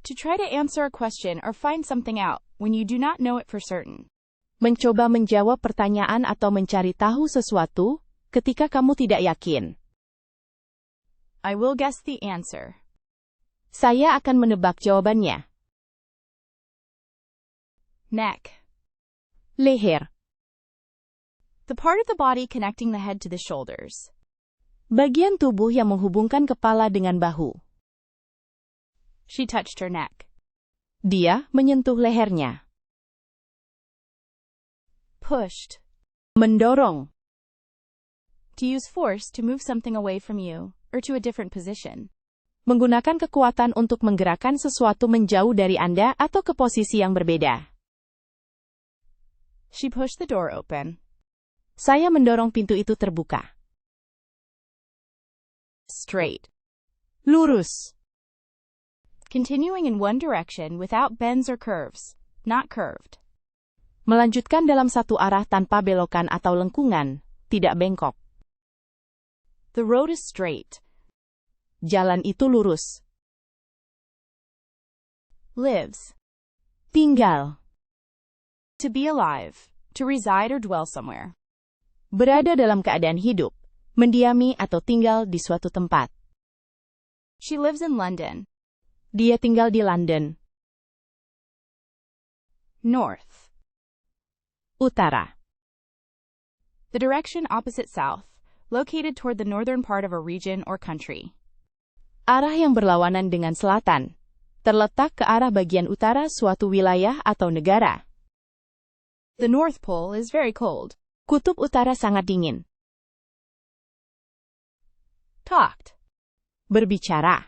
To try to answer a question or find something out when you do not know it for certain.
Mencoba menjawab pertanyaan atau mencari tahu sesuatu ketika kamu tidak yakin.
I will guess the answer.
Saya akan menebak jawabannya.
Neck.
Leher.
The part of the body connecting the head to the shoulders.
Bagian tubuh yang menghubungkan kepala dengan bahu.
She touched her neck.
Dia menyentuh lehernya.
Pushed.
Mendorong.
To use force to move something away from you, or to a different position.
Menggunakan kekuatan untuk menggerakkan sesuatu menjauh dari Anda atau ke posisi yang berbeda.
She pushed the door open.
Saya mendorong pintu itu terbuka.
Straight.
Lurus.
Continuing in one direction without bends or curves, not curved.
Melanjutkan dalam satu arah tanpa belokan atau lengkungan, tidak bengkok.
The road is straight.
Jalan itu lurus.
Lives.
Tinggal.
To be alive, to reside or dwell somewhere.
Berada dalam keadaan hidup, mendiami atau tinggal di suatu tempat.
She lives in London.
Dia tinggal di London.
North.
Utara.
The direction opposite south, located toward the northern part of a region or country.
Arah yang berlawanan dengan selatan, terletak ke arah bagian utara suatu wilayah atau negara.
The North Pole is very cold.
Kutub utara sangat dingin.
Talked.
Berbicara.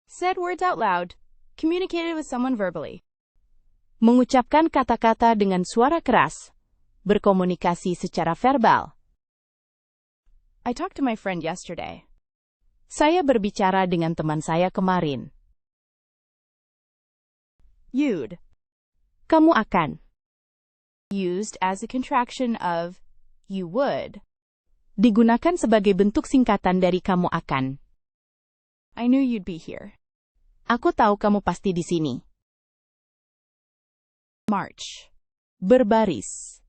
Said words out loud. Communicated with someone verbally.
Mengucapkan kata-kata dengan suara keras. Berkomunikasi secara verbal.
I talked to my friend yesterday.
Saya berbicara dengan teman saya kemarin.
You'd.
Kamu akan.
Used as a contraction of you would.
Digunakan sebagai bentuk singkatan dari kamu akan.
I knew you'd be here.
Aku tahu kamu pasti di sini.
March.
Berbaris.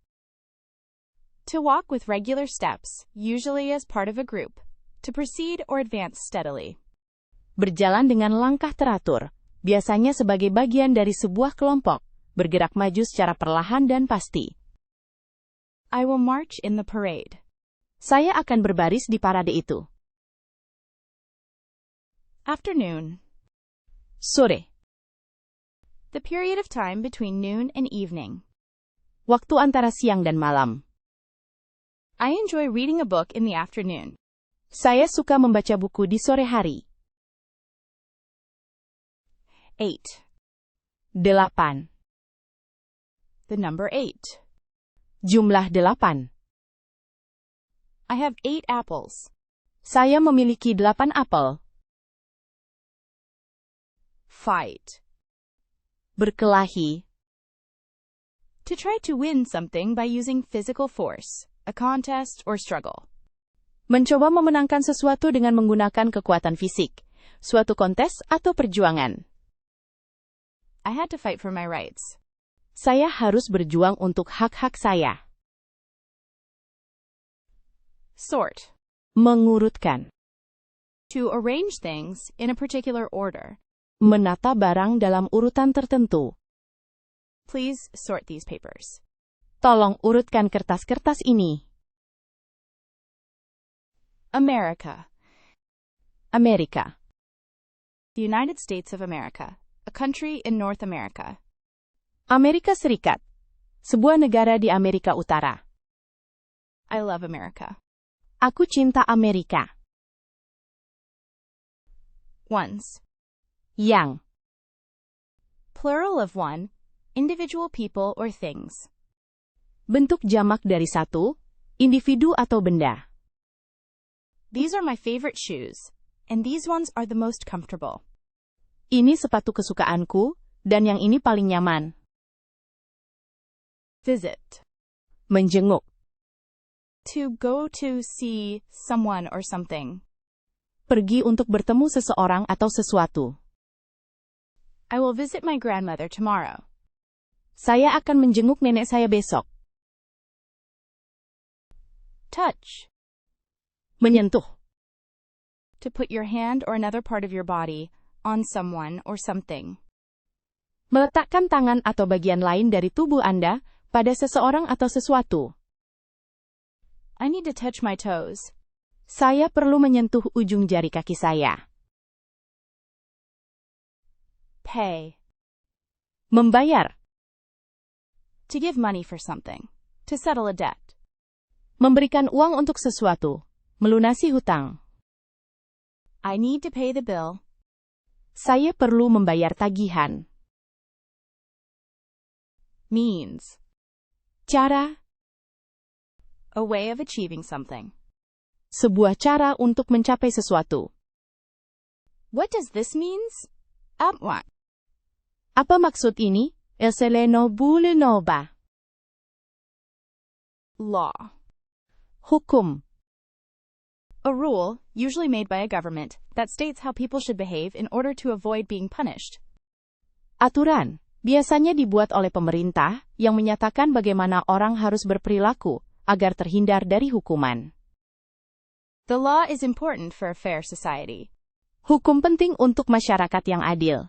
To walk with regular steps, usually as part of a group. To proceed or advance steadily.
Berjalan dengan langkah teratur, biasanya sebagai bagian dari sebuah kelompok, bergerak maju secara perlahan dan pasti.
I will march in the parade.
Saya akan berbaris di parade itu.
Afternoon.
Sore.
The period of time between noon and evening.
Waktu antara siang dan malam.
I enjoy reading a book in the afternoon.
Saya suka membaca buku di sore hari.
8.
8.
The number 8.
Jumlah 8.
I have 8 apples.
Saya memiliki 8 apel.
Fight.
Berkelahi.
To try to win something by using physical force, a contest or struggle.
Mencoba memenangkan sesuatu dengan menggunakan kekuatan fisik, suatu kontes atau perjuangan.
I had to fight for my rights.
Saya harus berjuang untuk hak-hak saya.
Sort.
Mengurutkan.
To arrange things in a particular order.
Menata barang dalam urutan tertentu.
Please sort these papers.
Tolong urutkan kertas-kertas ini.
America.
Amerika.
The United States of America, a country in North America.
Amerika Serikat. Sebuah negara di Amerika Utara.
I love America.
Aku cinta Amerika.
Ones.
Yang.
Plural of one, individual people or things.
Bentuk jamak dari satu, individu atau benda.
These are my favorite shoes, and these ones are the most comfortable.
Ini sepatu kesukaanku, dan yang ini paling nyaman.
Visit.
Menjenguk.
To go to see someone or something.
Pergi untuk bertemu seseorang atau sesuatu.
I will visit my grandmother tomorrow.
Saya akan menjenguk nenek saya besok.
Touch.
Menyentuh.
To put your hand or another part of your body on someone or something.
Meletakkan tangan atau bagian lain dari tubuh Anda pada seseorang atau sesuatu.
I need to touch my toes.
Saya perlu menyentuh ujung jari kaki saya.
Pay.
Membayar.
To give money for something. To settle a debt.
Memberikan uang untuk sesuatu. Melunasi hutang.
I need to pay the bill.
Saya perlu membayar tagihan.
Means.
Cara.
A way of achieving something.
Sebuah cara untuk mencapai sesuatu.
What does this means? What?
Apa maksud ini? Elseleno bulenova.
Law.
Hukum.
A rule, usually made by a government, that states how people should behave in order to avoid being punished.
Aturan, biasanya dibuat oleh pemerintah, yang menyatakan bagaimana orang harus berperilaku, agar terhindar dari hukuman.
The law is important for a fair society.
Hukum penting untuk masyarakat yang adil.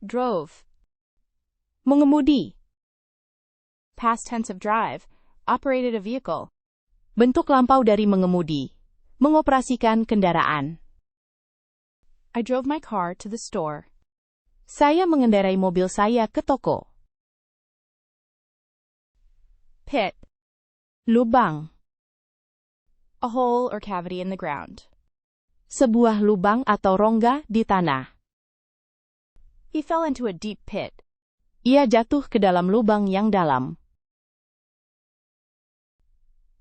Drove.
Mengemudi.
Past tense of drive, operated a vehicle.
Bentuk lampau dari mengemudi. Mengoperasikan kendaraan.
I drove my car to the store.
Saya mengendarai mobil saya ke toko.
Pit.
Lubang.
A hole or cavity in the ground.
Sebuah lubang atau rongga di tanah.
He fell into a deep pit.
Ia jatuh ke dalam lubang yang dalam.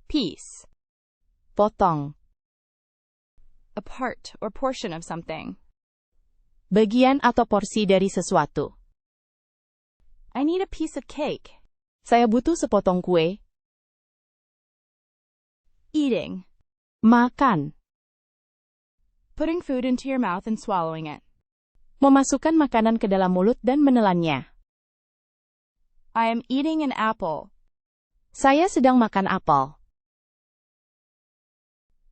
Piece.
Potong.
a part or portion of something.
Bagian atau porsi dari sesuatu.
I need a piece of cake.
Saya butuh sepotong kue.
Eating.
Makan.
Putting food into your mouth and swallowing it.
Memasukkan makanan ke dalam mulut dan menelannya.
I am eating an apple.
Saya sedang makan apel.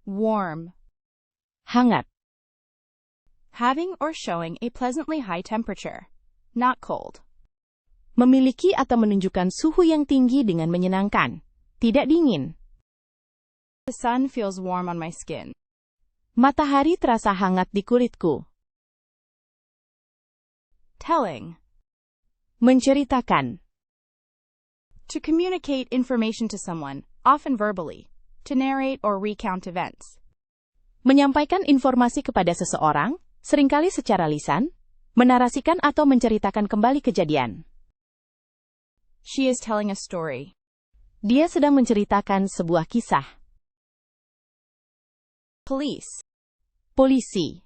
Warm.
Hangat.
Having or showing a pleasantly high temperature. Not cold.
Memiliki atau menunjukkan suhu yang tinggi dengan menyenangkan. Tidak dingin.
The sun feels warm on my skin.
Matahari terasa hangat di kulitku.
Telling.
Menceritakan.
To communicate information to someone, often verbally. To narrate or recount events.
Menyampaikan informasi kepada seseorang, seringkali secara lisan, menarasikan atau menceritakan kembali kejadian.
She is telling a story.
Dia sedang menceritakan sebuah kisah.
Police.
Polisi.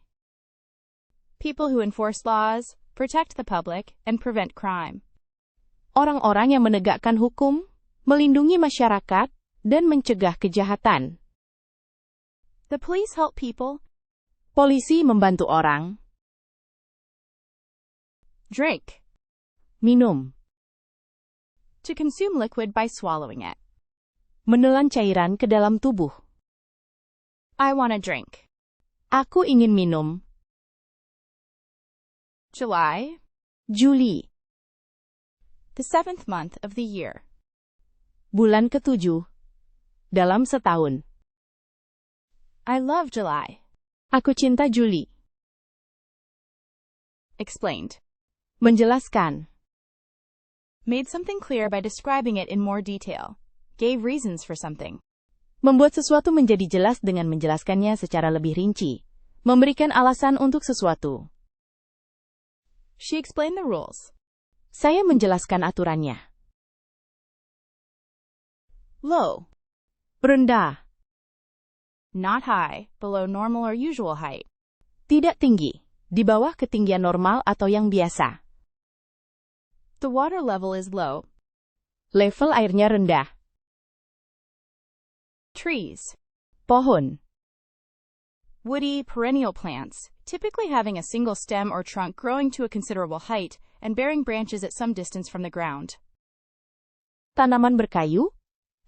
People who enforce laws, protect the public, and prevent crime.
Orang-orang yang menegakkan hukum, melindungi masyarakat, dan mencegah kejahatan.
The police help people.
Polisi membantu orang.
Drink.
Minum.
To consume liquid by swallowing it.
Menelan cairan ke dalam tubuh.
I want a drink.
Aku ingin minum.
July.
Juli.
The 7th month of the year.
Bulan ke-7. Dalam setahun.
I love July.
Aku cinta Juli.
Explained.
Menjelaskan.
Made something clear by describing it in more detail. Gave reasons for something.
Membuat sesuatu menjadi jelas dengan menjelaskannya secara lebih rinci. Memberikan alasan untuk sesuatu.
She explained the rules.
Saya menjelaskan aturannya.
Low.
Rendah.
Not high, below normal or usual height.
Tidak tinggi, di bawah ketinggian normal atau yang biasa.
The water level is low.
Level airnya rendah.
Trees.
Pohon.
Woody, perennial plants, typically having a single stem or trunk growing to a considerable height and bearing branches at some distance from the ground.
Tanaman berkayu,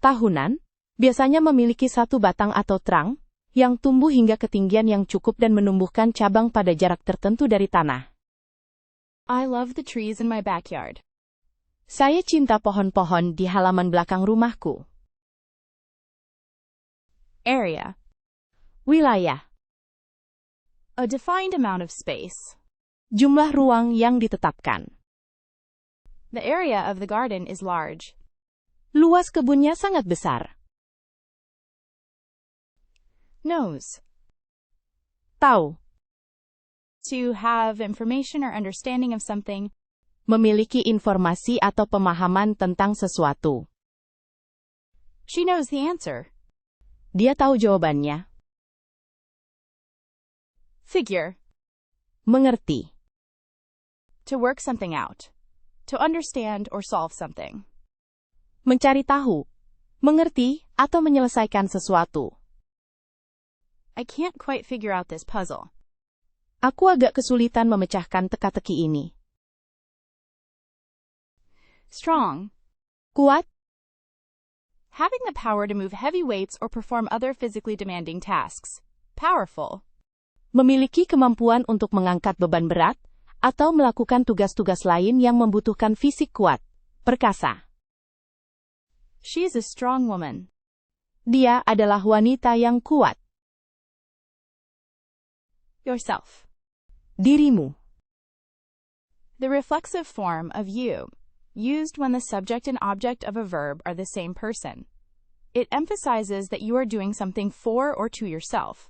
tahunan, biasanya memiliki satu batang atau trang, yang tumbuh hingga ketinggian yang cukup dan menumbuhkan cabang pada jarak tertentu dari tanah.
I love the trees in my backyard.
Saya cinta pohon-pohon di halaman belakang rumahku.
Area.
Wilayah.
A defined amount of space.
Jumlah ruang yang ditetapkan.
The area of the garden is large.
Luas kebunnya sangat besar.
Knows.
Tahu.
To have information or understanding of something.
Memiliki informasi atau pemahaman tentang sesuatu.
She knows the answer.
Dia tahu jawabannya.
Figure.
Mengerti.
To work something out. To understand or solve something.
Mencari tahu, mengerti, atau menyelesaikan sesuatu.
I can't quite figure out this puzzle.
Aku agak kesulitan memecahkan teka-teki ini.
Strong.
Kuat.
Having the power to move heavy weights or perform other physically demanding tasks. Powerful.
Memiliki kemampuan untuk mengangkat beban berat, atau melakukan tugas-tugas lain yang membutuhkan fisik kuat. Perkasa.
She is a strong woman.
Dia adalah wanita yang kuat.
Yourself.
Dirimu.
The reflexive form of you, used when the subject and object of a verb are the same person. It emphasizes that you are doing something for or to yourself.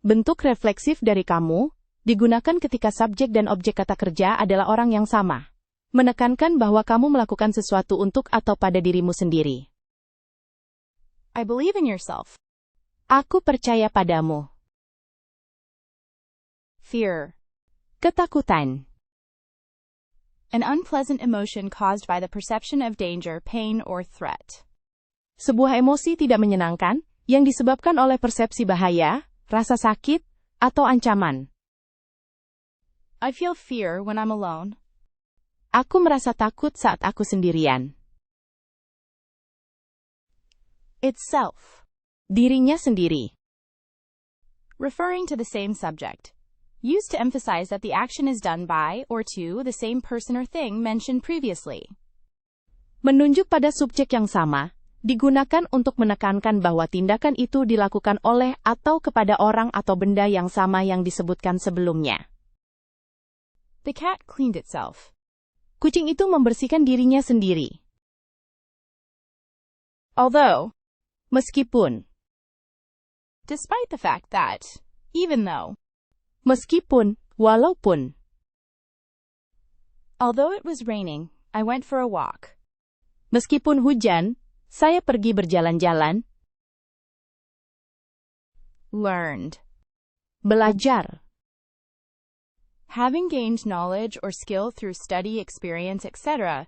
Bentuk refleksif dari kamu, digunakan ketika subjek dan objek kata kerja adalah orang yang sama. Menekankan bahwa kamu melakukan sesuatu untuk atau pada dirimu sendiri.
I believe in yourself.
Aku percaya padamu.
Fear.
Ketakutan.
An unpleasant emotion caused by the perception of danger, pain, or threat.
Sebuah emosi tidak menyenangkan yang disebabkan oleh persepsi bahaya, rasa sakit, atau ancaman.
I feel fear when I'm alone.
Aku merasa takut saat aku sendirian.
Itself.
Dirinya sendiri.
Referring to the same subject. Used to emphasize that the action is done by or to the same person or thing mentioned previously.
Menunjuk pada subjek yang sama, digunakan untuk menekankan bahwa tindakan itu dilakukan oleh atau kepada orang atau benda yang sama yang disebutkan sebelumnya.
The cat cleaned itself.
Kucing itu membersihkan dirinya sendiri.
Although.
Meskipun.
Despite the fact that. Even though.
Meskipun, walaupun.
Although it was raining, I went for a walk.
Meskipun hujan, saya pergi berjalan-jalan.
Learned.
Belajar.
Having gained knowledge or skill through study, experience, etc.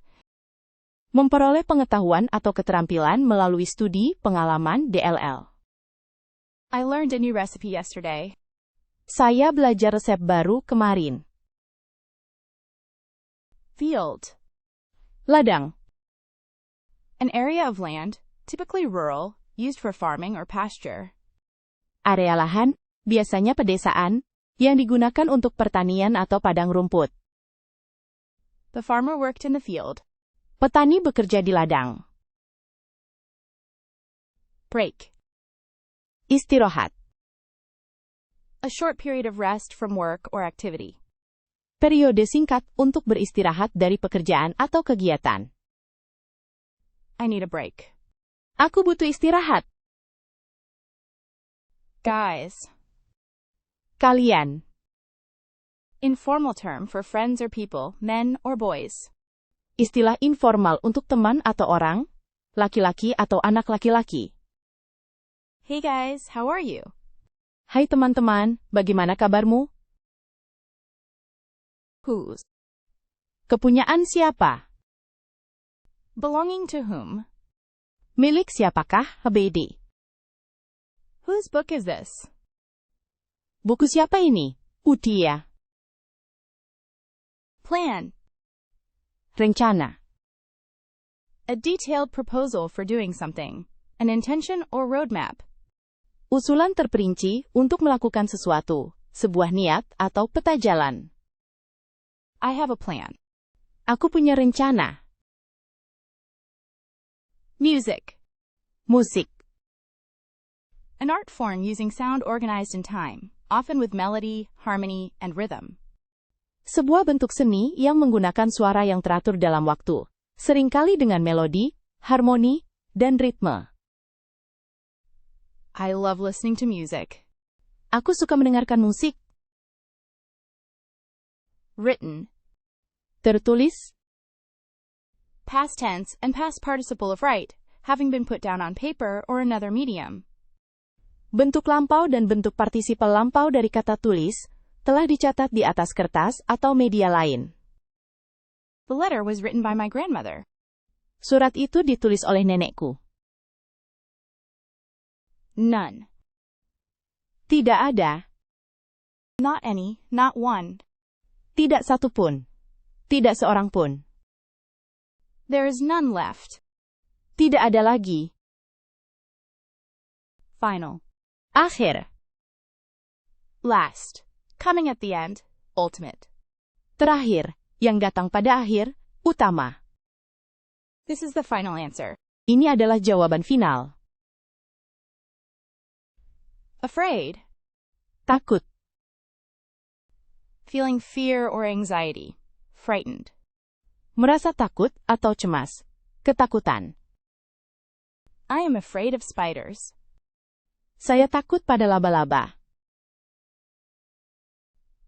Memperoleh pengetahuan atau keterampilan melalui studi, pengalaman, DLL.
I learned a new recipe yesterday.
Saya belajar resep baru kemarin.
Field.
Ladang.
An area of land, typically rural, used for farming or pasture.
Area lahan, biasanya pedesaan, yang digunakan untuk pertanian atau padang rumput.
The farmer worked in the field.
Petani bekerja di ladang.
Break.
Istirahat.
A short period of rest from work or activity.
Periode singkat untuk beristirahat dari pekerjaan atau kegiatan.
I need a break.
Aku butuh istirahat.
Guys.
Kalian.
Informal term for friends or people, men or boys.
Istilah informal untuk teman atau orang, laki-laki atau anak laki-laki.
Hey guys, how are you?
Hai teman-teman, bagaimana kabarmu?
Whose.
Kepunyaan siapa?
Belonging to whom.
Milik siapakah, HBD?
Whose book is this?
Buku siapa ini? Utia.
Plan.
Rencana.
A detailed proposal for doing something. An intention or roadmap.
Usulan terperinci untuk melakukan sesuatu, sebuah niat atau peta jalan.
I have a plan.
Aku punya rencana.
Music.
Musik.
An art form using sound organized in time, often with melody, harmony, and rhythm.
Sebuah bentuk seni yang menggunakan suara yang teratur dalam waktu, seringkali dengan melodi, harmoni, dan ritme.
I love listening to music.
Aku suka mendengarkan musik.
Written.
Tertulis.
Past tense and past participle of write, having been put down on paper or another medium.
Bentuk lampau dan bentuk partisipal lampau dari kata tulis telah dicatat di atas kertas atau media lain.
The letter was written by my grandmother.
Surat itu ditulis oleh nenekku.
None.
Tidak ada.
Not any, not one.
Tidak satu pun. Tidak seorang pun.
There is none left.
Tidak ada lagi.
Final.
Akhir.
Last. Coming at the end, ultimate.
Terakhir, yang datang pada akhir, utama.
This is the final answer.
Ini adalah jawaban final.
Afraid.
Takut.
Feeling fear or anxiety. Frightened.
Merasa takut atau cemas. Ketakutan.
I am afraid of spiders.
Saya takut pada laba-laba.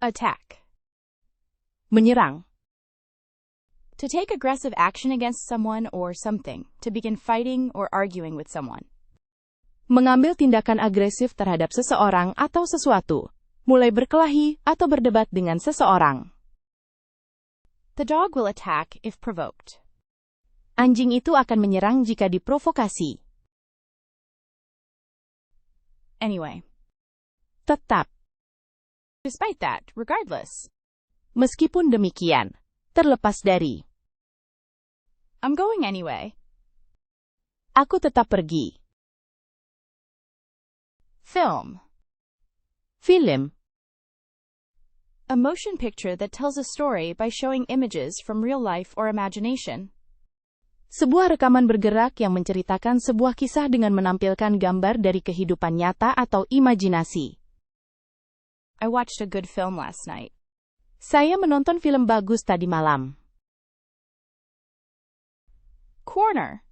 Attack.
Menyerang.
To take aggressive action against someone or something. To begin fighting or arguing with someone.
Mengambil tindakan agresif terhadap seseorang atau sesuatu. mulai berkelahi atau berdebat dengan seseorang.
The dog will attack if provoked.
Anjing itu akan menyerang jika diprovokasi.
Anyway.
Tetap.
Despite that, regardless.
Meskipun demikian, terlepas dari.
I'm going anyway.
Aku tetap pergi.
Film.
Film.
A motion picture that tells a story by showing images from real life or imagination.
Sebuah rekaman bergerak yang menceritakan sebuah kisah dengan menampilkan gambar dari kehidupan nyata atau imajinasi.
I watched a good film last night.
Saya menonton film bagus tadi malam.
Corner.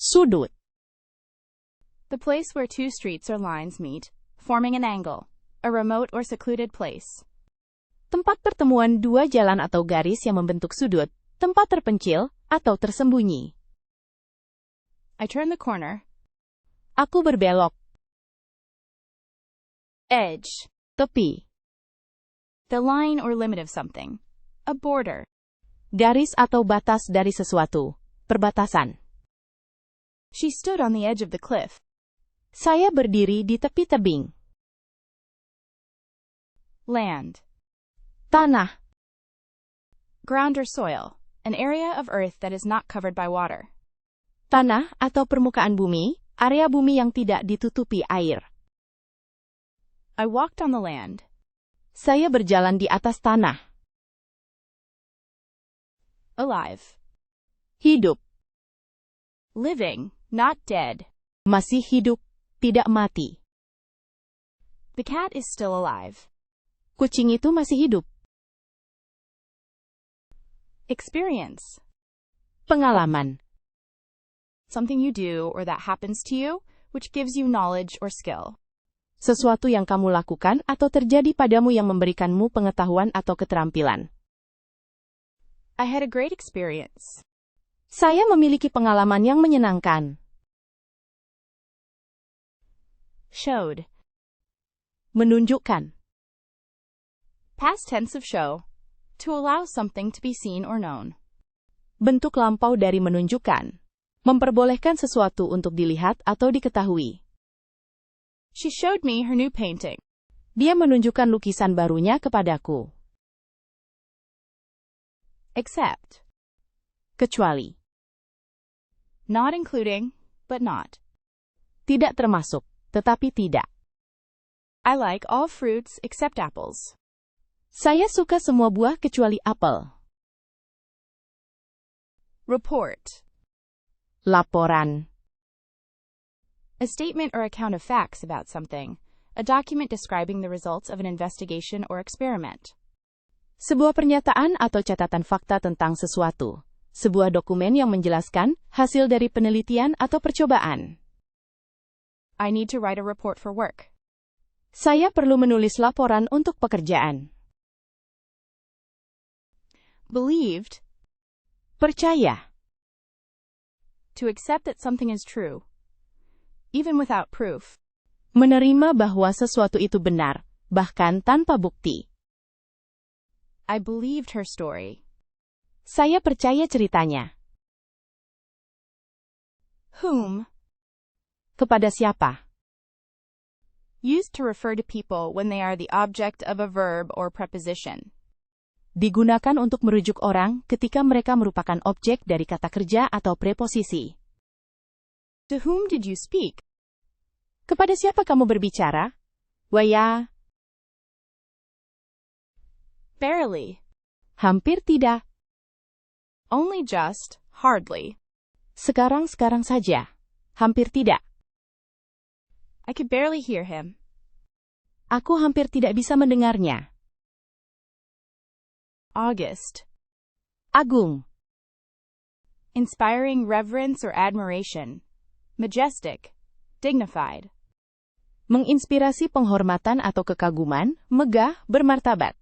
Sudut.
The place where two streets or lines meet, forming an angle. A remote or secluded place.
Tempat pertemuan dua jalan atau garis yang membentuk sudut, tempat terpencil, atau tersembunyi.
I turn the corner.
Aku berbelok.
Edge.
Tepi.
The line or limit of something. A border.
Garis atau batas dari sesuatu. Perbatasan.
She stood on the edge of the cliff.
Saya berdiri di tepi tebing.
Land.
Tanah.
Ground or soil. An area of earth that is not covered by water.
Tanah atau permukaan bumi, area bumi yang tidak ditutupi air.
I walked on the land.
Saya berjalan di atas tanah.
Alive.
Hidup.
Living, not dead.
Masih hidup, tidak mati.
The cat is still alive.
Kucing itu masih hidup.
Experience.
Pengalaman.
Something you do or that happens to you, which gives you knowledge or skill.
Sesuatu yang kamu lakukan atau terjadi padamu yang memberikanmu pengetahuan atau keterampilan.
I had a great experience.
Saya memiliki pengalaman yang menyenangkan.
Showed.
Menunjukkan.
Past tense of show. To allow something to be seen or known.
Bentuk lampau dari menunjukkan. Memperbolehkan sesuatu untuk dilihat atau diketahui.
She showed me her new painting.
Dia menunjukkan lukisan barunya kepadaku.
Except.
Kecuali.
Not including, but not.
Tidak termasuk, tetapi tidak.
I like all fruits except apples.
Saya suka semua buah kecuali apel.
Report.
Laporan.
A statement or account of facts about something. A document describing the results of an investigation or experiment.
Sebuah pernyataan atau catatan fakta tentang sesuatu. Sebuah dokumen yang menjelaskan hasil dari penelitian atau percobaan.
I need to write a report for work.
Saya perlu menulis laporan untuk pekerjaan.
Believed.
Percaya.
To accept that something is true. Even without proof.
Menerima bahwa sesuatu itu benar, bahkan tanpa bukti.
I believed her story.
Saya percaya ceritanya.
Whom.
Kepada siapa?
Used to refer to people when they are the object of a verb or preposition.
Digunakan untuk merujuk orang ketika mereka merupakan objek dari kata kerja atau preposisi.
To whom did you speak?
Kepada siapa kamu berbicara? Waya.
Barely.
Hampir tidak.
Only just, hardly.
Sekarang saja. Hampir tidak.
I could barely hear him.
Aku hampir tidak bisa mendengarnya.
August.
Agung.
Inspiring reverence or admiration. Majestic. Dignified.
Menginspirasi penghormatan atau kekaguman, megah, bermartabat.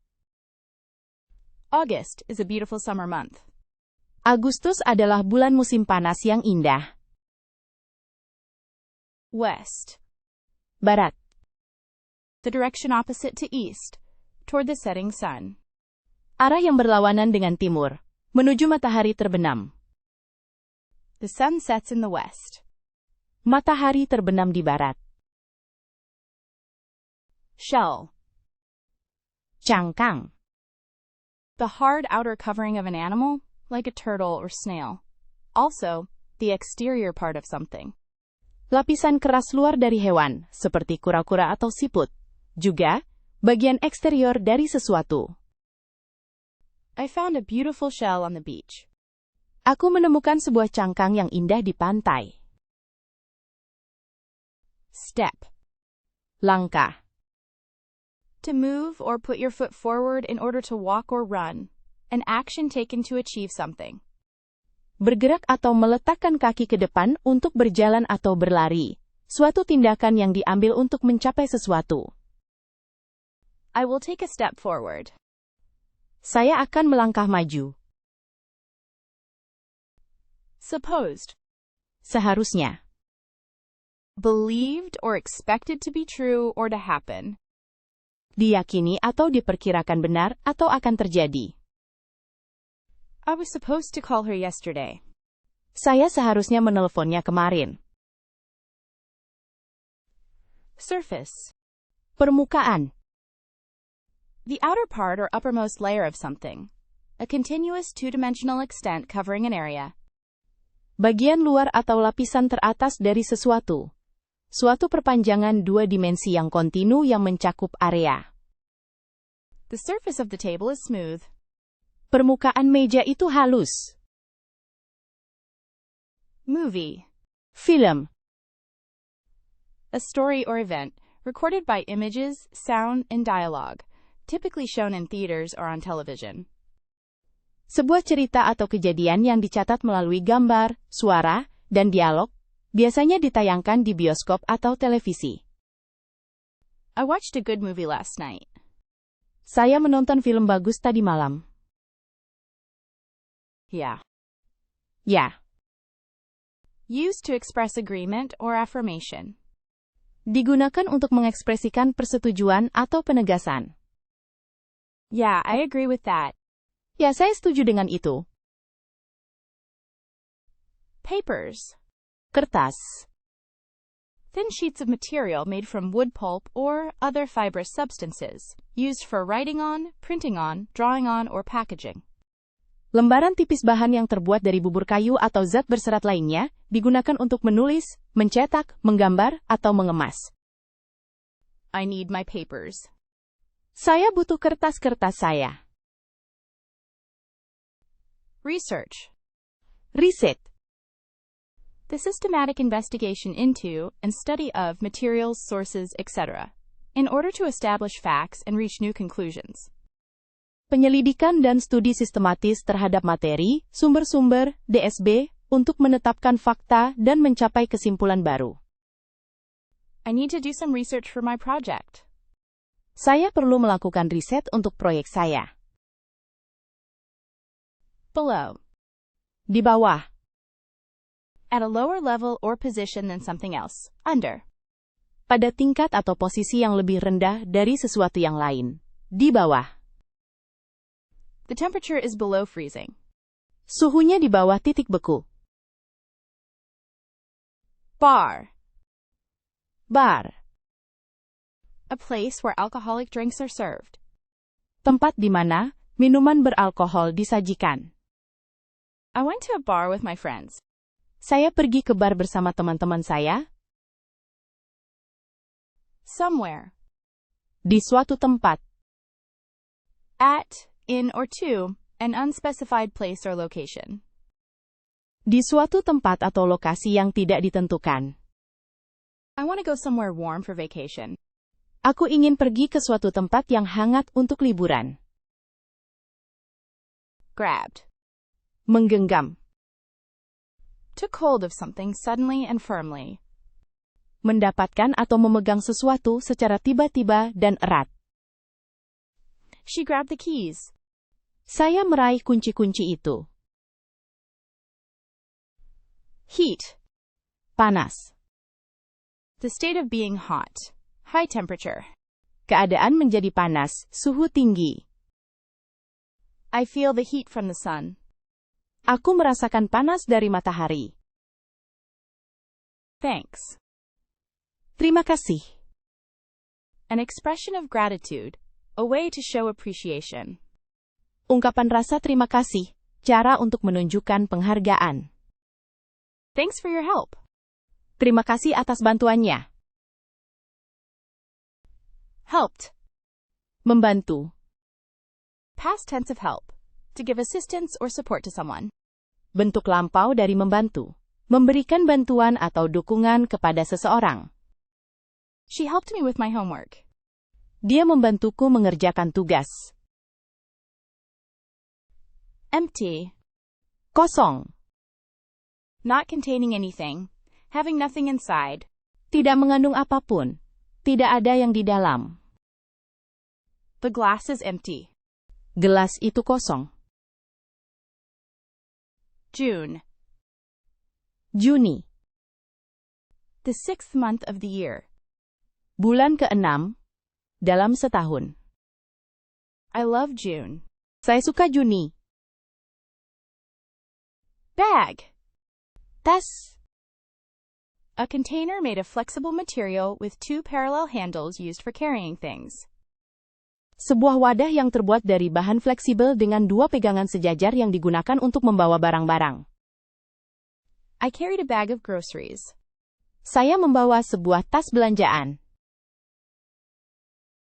August is a beautiful summer month.
Agustus adalah bulan musim panas yang indah.
West.
Barat.
The direction opposite to east, toward the setting sun.
Arah yang berlawanan dengan timur, menuju matahari terbenam.
The sun sets in the west.
Matahari terbenam di barat.
Shell.
Cangkang.
The hard outer covering of an animal, like a turtle or snail. Also, the exterior part of something.
Lapisan keras luar dari hewan, seperti kura-kura atau siput. Juga, bagian eksterior dari sesuatu.
I found a beautiful shell on the beach.
Aku menemukan sebuah cangkang yang indah di pantai.
Step.
Langkah.
To move or put your foot forward in order to walk or run. An action taken to achieve something.
Bergerak atau meletakkan kaki ke depan untuk berjalan atau berlari. Suatu tindakan yang diambil untuk mencapai sesuatu.
I will take a step forward.
Saya akan melangkah maju.
Supposed.
Seharusnya.
Believed or expected to be true or to happen.
Diyakini atau diperkirakan benar atau akan terjadi.
I was supposed to call her yesterday.
Saya seharusnya menelponnya kemarin.
Surface.
Permukaan.
The outer part or uppermost layer of something. A continuous two-dimensional extent covering an area.
Bagian luar atau lapisan teratas dari sesuatu. Suatu perpanjangan dua dimensi yang kontinu yang mencakup area.
The surface of the table is smooth.
Permukaan meja itu halus.
Movie.
Film.
A story or event, recorded by images, sound, and dialogue. Typically shown in theaters or on television.
Sebuah cerita atau kejadian yang dicatat melalui gambar, suara, dan dialog, biasanya ditayangkan di bioskop atau televisi.
I watched a good movie last night.
Saya menonton film bagus tadi malam.
Yeah.
Ya.
Used to express agreement or affirmation.
Digunakan untuk mengekspresikan persetujuan atau penegasan.
Yeah, I agree with that.
Ya, saya setuju dengan itu.
Papers.
Kertas.
Thin sheets of material made from wood pulp or other fibrous substances, used for writing on, printing on, drawing on, or packaging.
Lembaran tipis bahan yang terbuat dari bubur kayu atau zat berserat lainnya, digunakan untuk menulis, mencetak, menggambar, atau mengemas.
I need my papers.
Saya butuh kertas-kertas saya.
Research.
Riset.
The systematic investigation into and study of materials, sources, etc., in order to establish facts and reach new conclusions.
Penyelidikan dan studi sistematis terhadap materi, sumber-sumber, DSB, untuk menetapkan fakta dan mencapai kesimpulan baru.
I need to do some research for my project.
Saya perlu melakukan riset untuk proyek saya.
Below.
Di bawah.
At a lower level or position than something else. Under.
Pada tingkat atau posisi yang lebih rendah dari sesuatu yang lain. Di bawah.
The temperature is below freezing.
Suhunya di bawah titik beku.
Bar.
Bar.
A place where alcoholic drinks are served.
Tempat di mana minuman beralkohol disajikan.
I went to a bar with my friends.
Saya pergi ke bar bersama teman-teman saya.
Somewhere.
Di suatu tempat.
At, in, or to, an unspecified place or location.
Di suatu tempat atau lokasi yang tidak ditentukan.
I want to go somewhere warm for vacation.
Aku ingin pergi ke suatu tempat yang hangat untuk liburan.
Grabbed.
Menggenggam.
Took hold of something suddenly and firmly.
Mendapatkan atau memegang sesuatu secara tiba-tiba dan erat.
She grabbed the keys.
Saya meraih kunci-kunci itu.
Heat.
Panas.
The state of being hot. High temperature.
Keadaan menjadi panas, suhu tinggi.
I feel the heat from the sun.
Aku merasakan panas dari matahari.
Thanks.
Terima kasih.
An expression of gratitude, a way to show appreciation.
Ungkapan rasa terima kasih, cara untuk menunjukkan penghargaan.
Thanks for your help.
Terima kasih atas bantuannya.
Helped.
Membantu.
Past tense of help. To give assistance or support to someone.
Bentuk lampau dari membantu. Memberikan bantuan atau dukungan kepada seseorang.
She helped me with my homework.
Dia membantuku mengerjakan tugas.
Empty.
Kosong.
Not containing anything. Having nothing inside.
Tidak mengandung apapun. Tidak ada yang di dalam.
The glass is empty.
Gelas itu kosong.
June.
Juni.
The 6th month of the year.
Bulan ke-6 dalam setahun.
I love June.
Saya suka Juni.
Bag.
Tas.
A container made of flexible material with 2 parallel handles used for carrying things.
Sebuah wadah yang terbuat dari bahan fleksibel dengan 2 pegangan sejajar yang digunakan untuk membawa barang-barang.
I carried a bag of groceries.
Saya membawa sebuah tas belanjaan.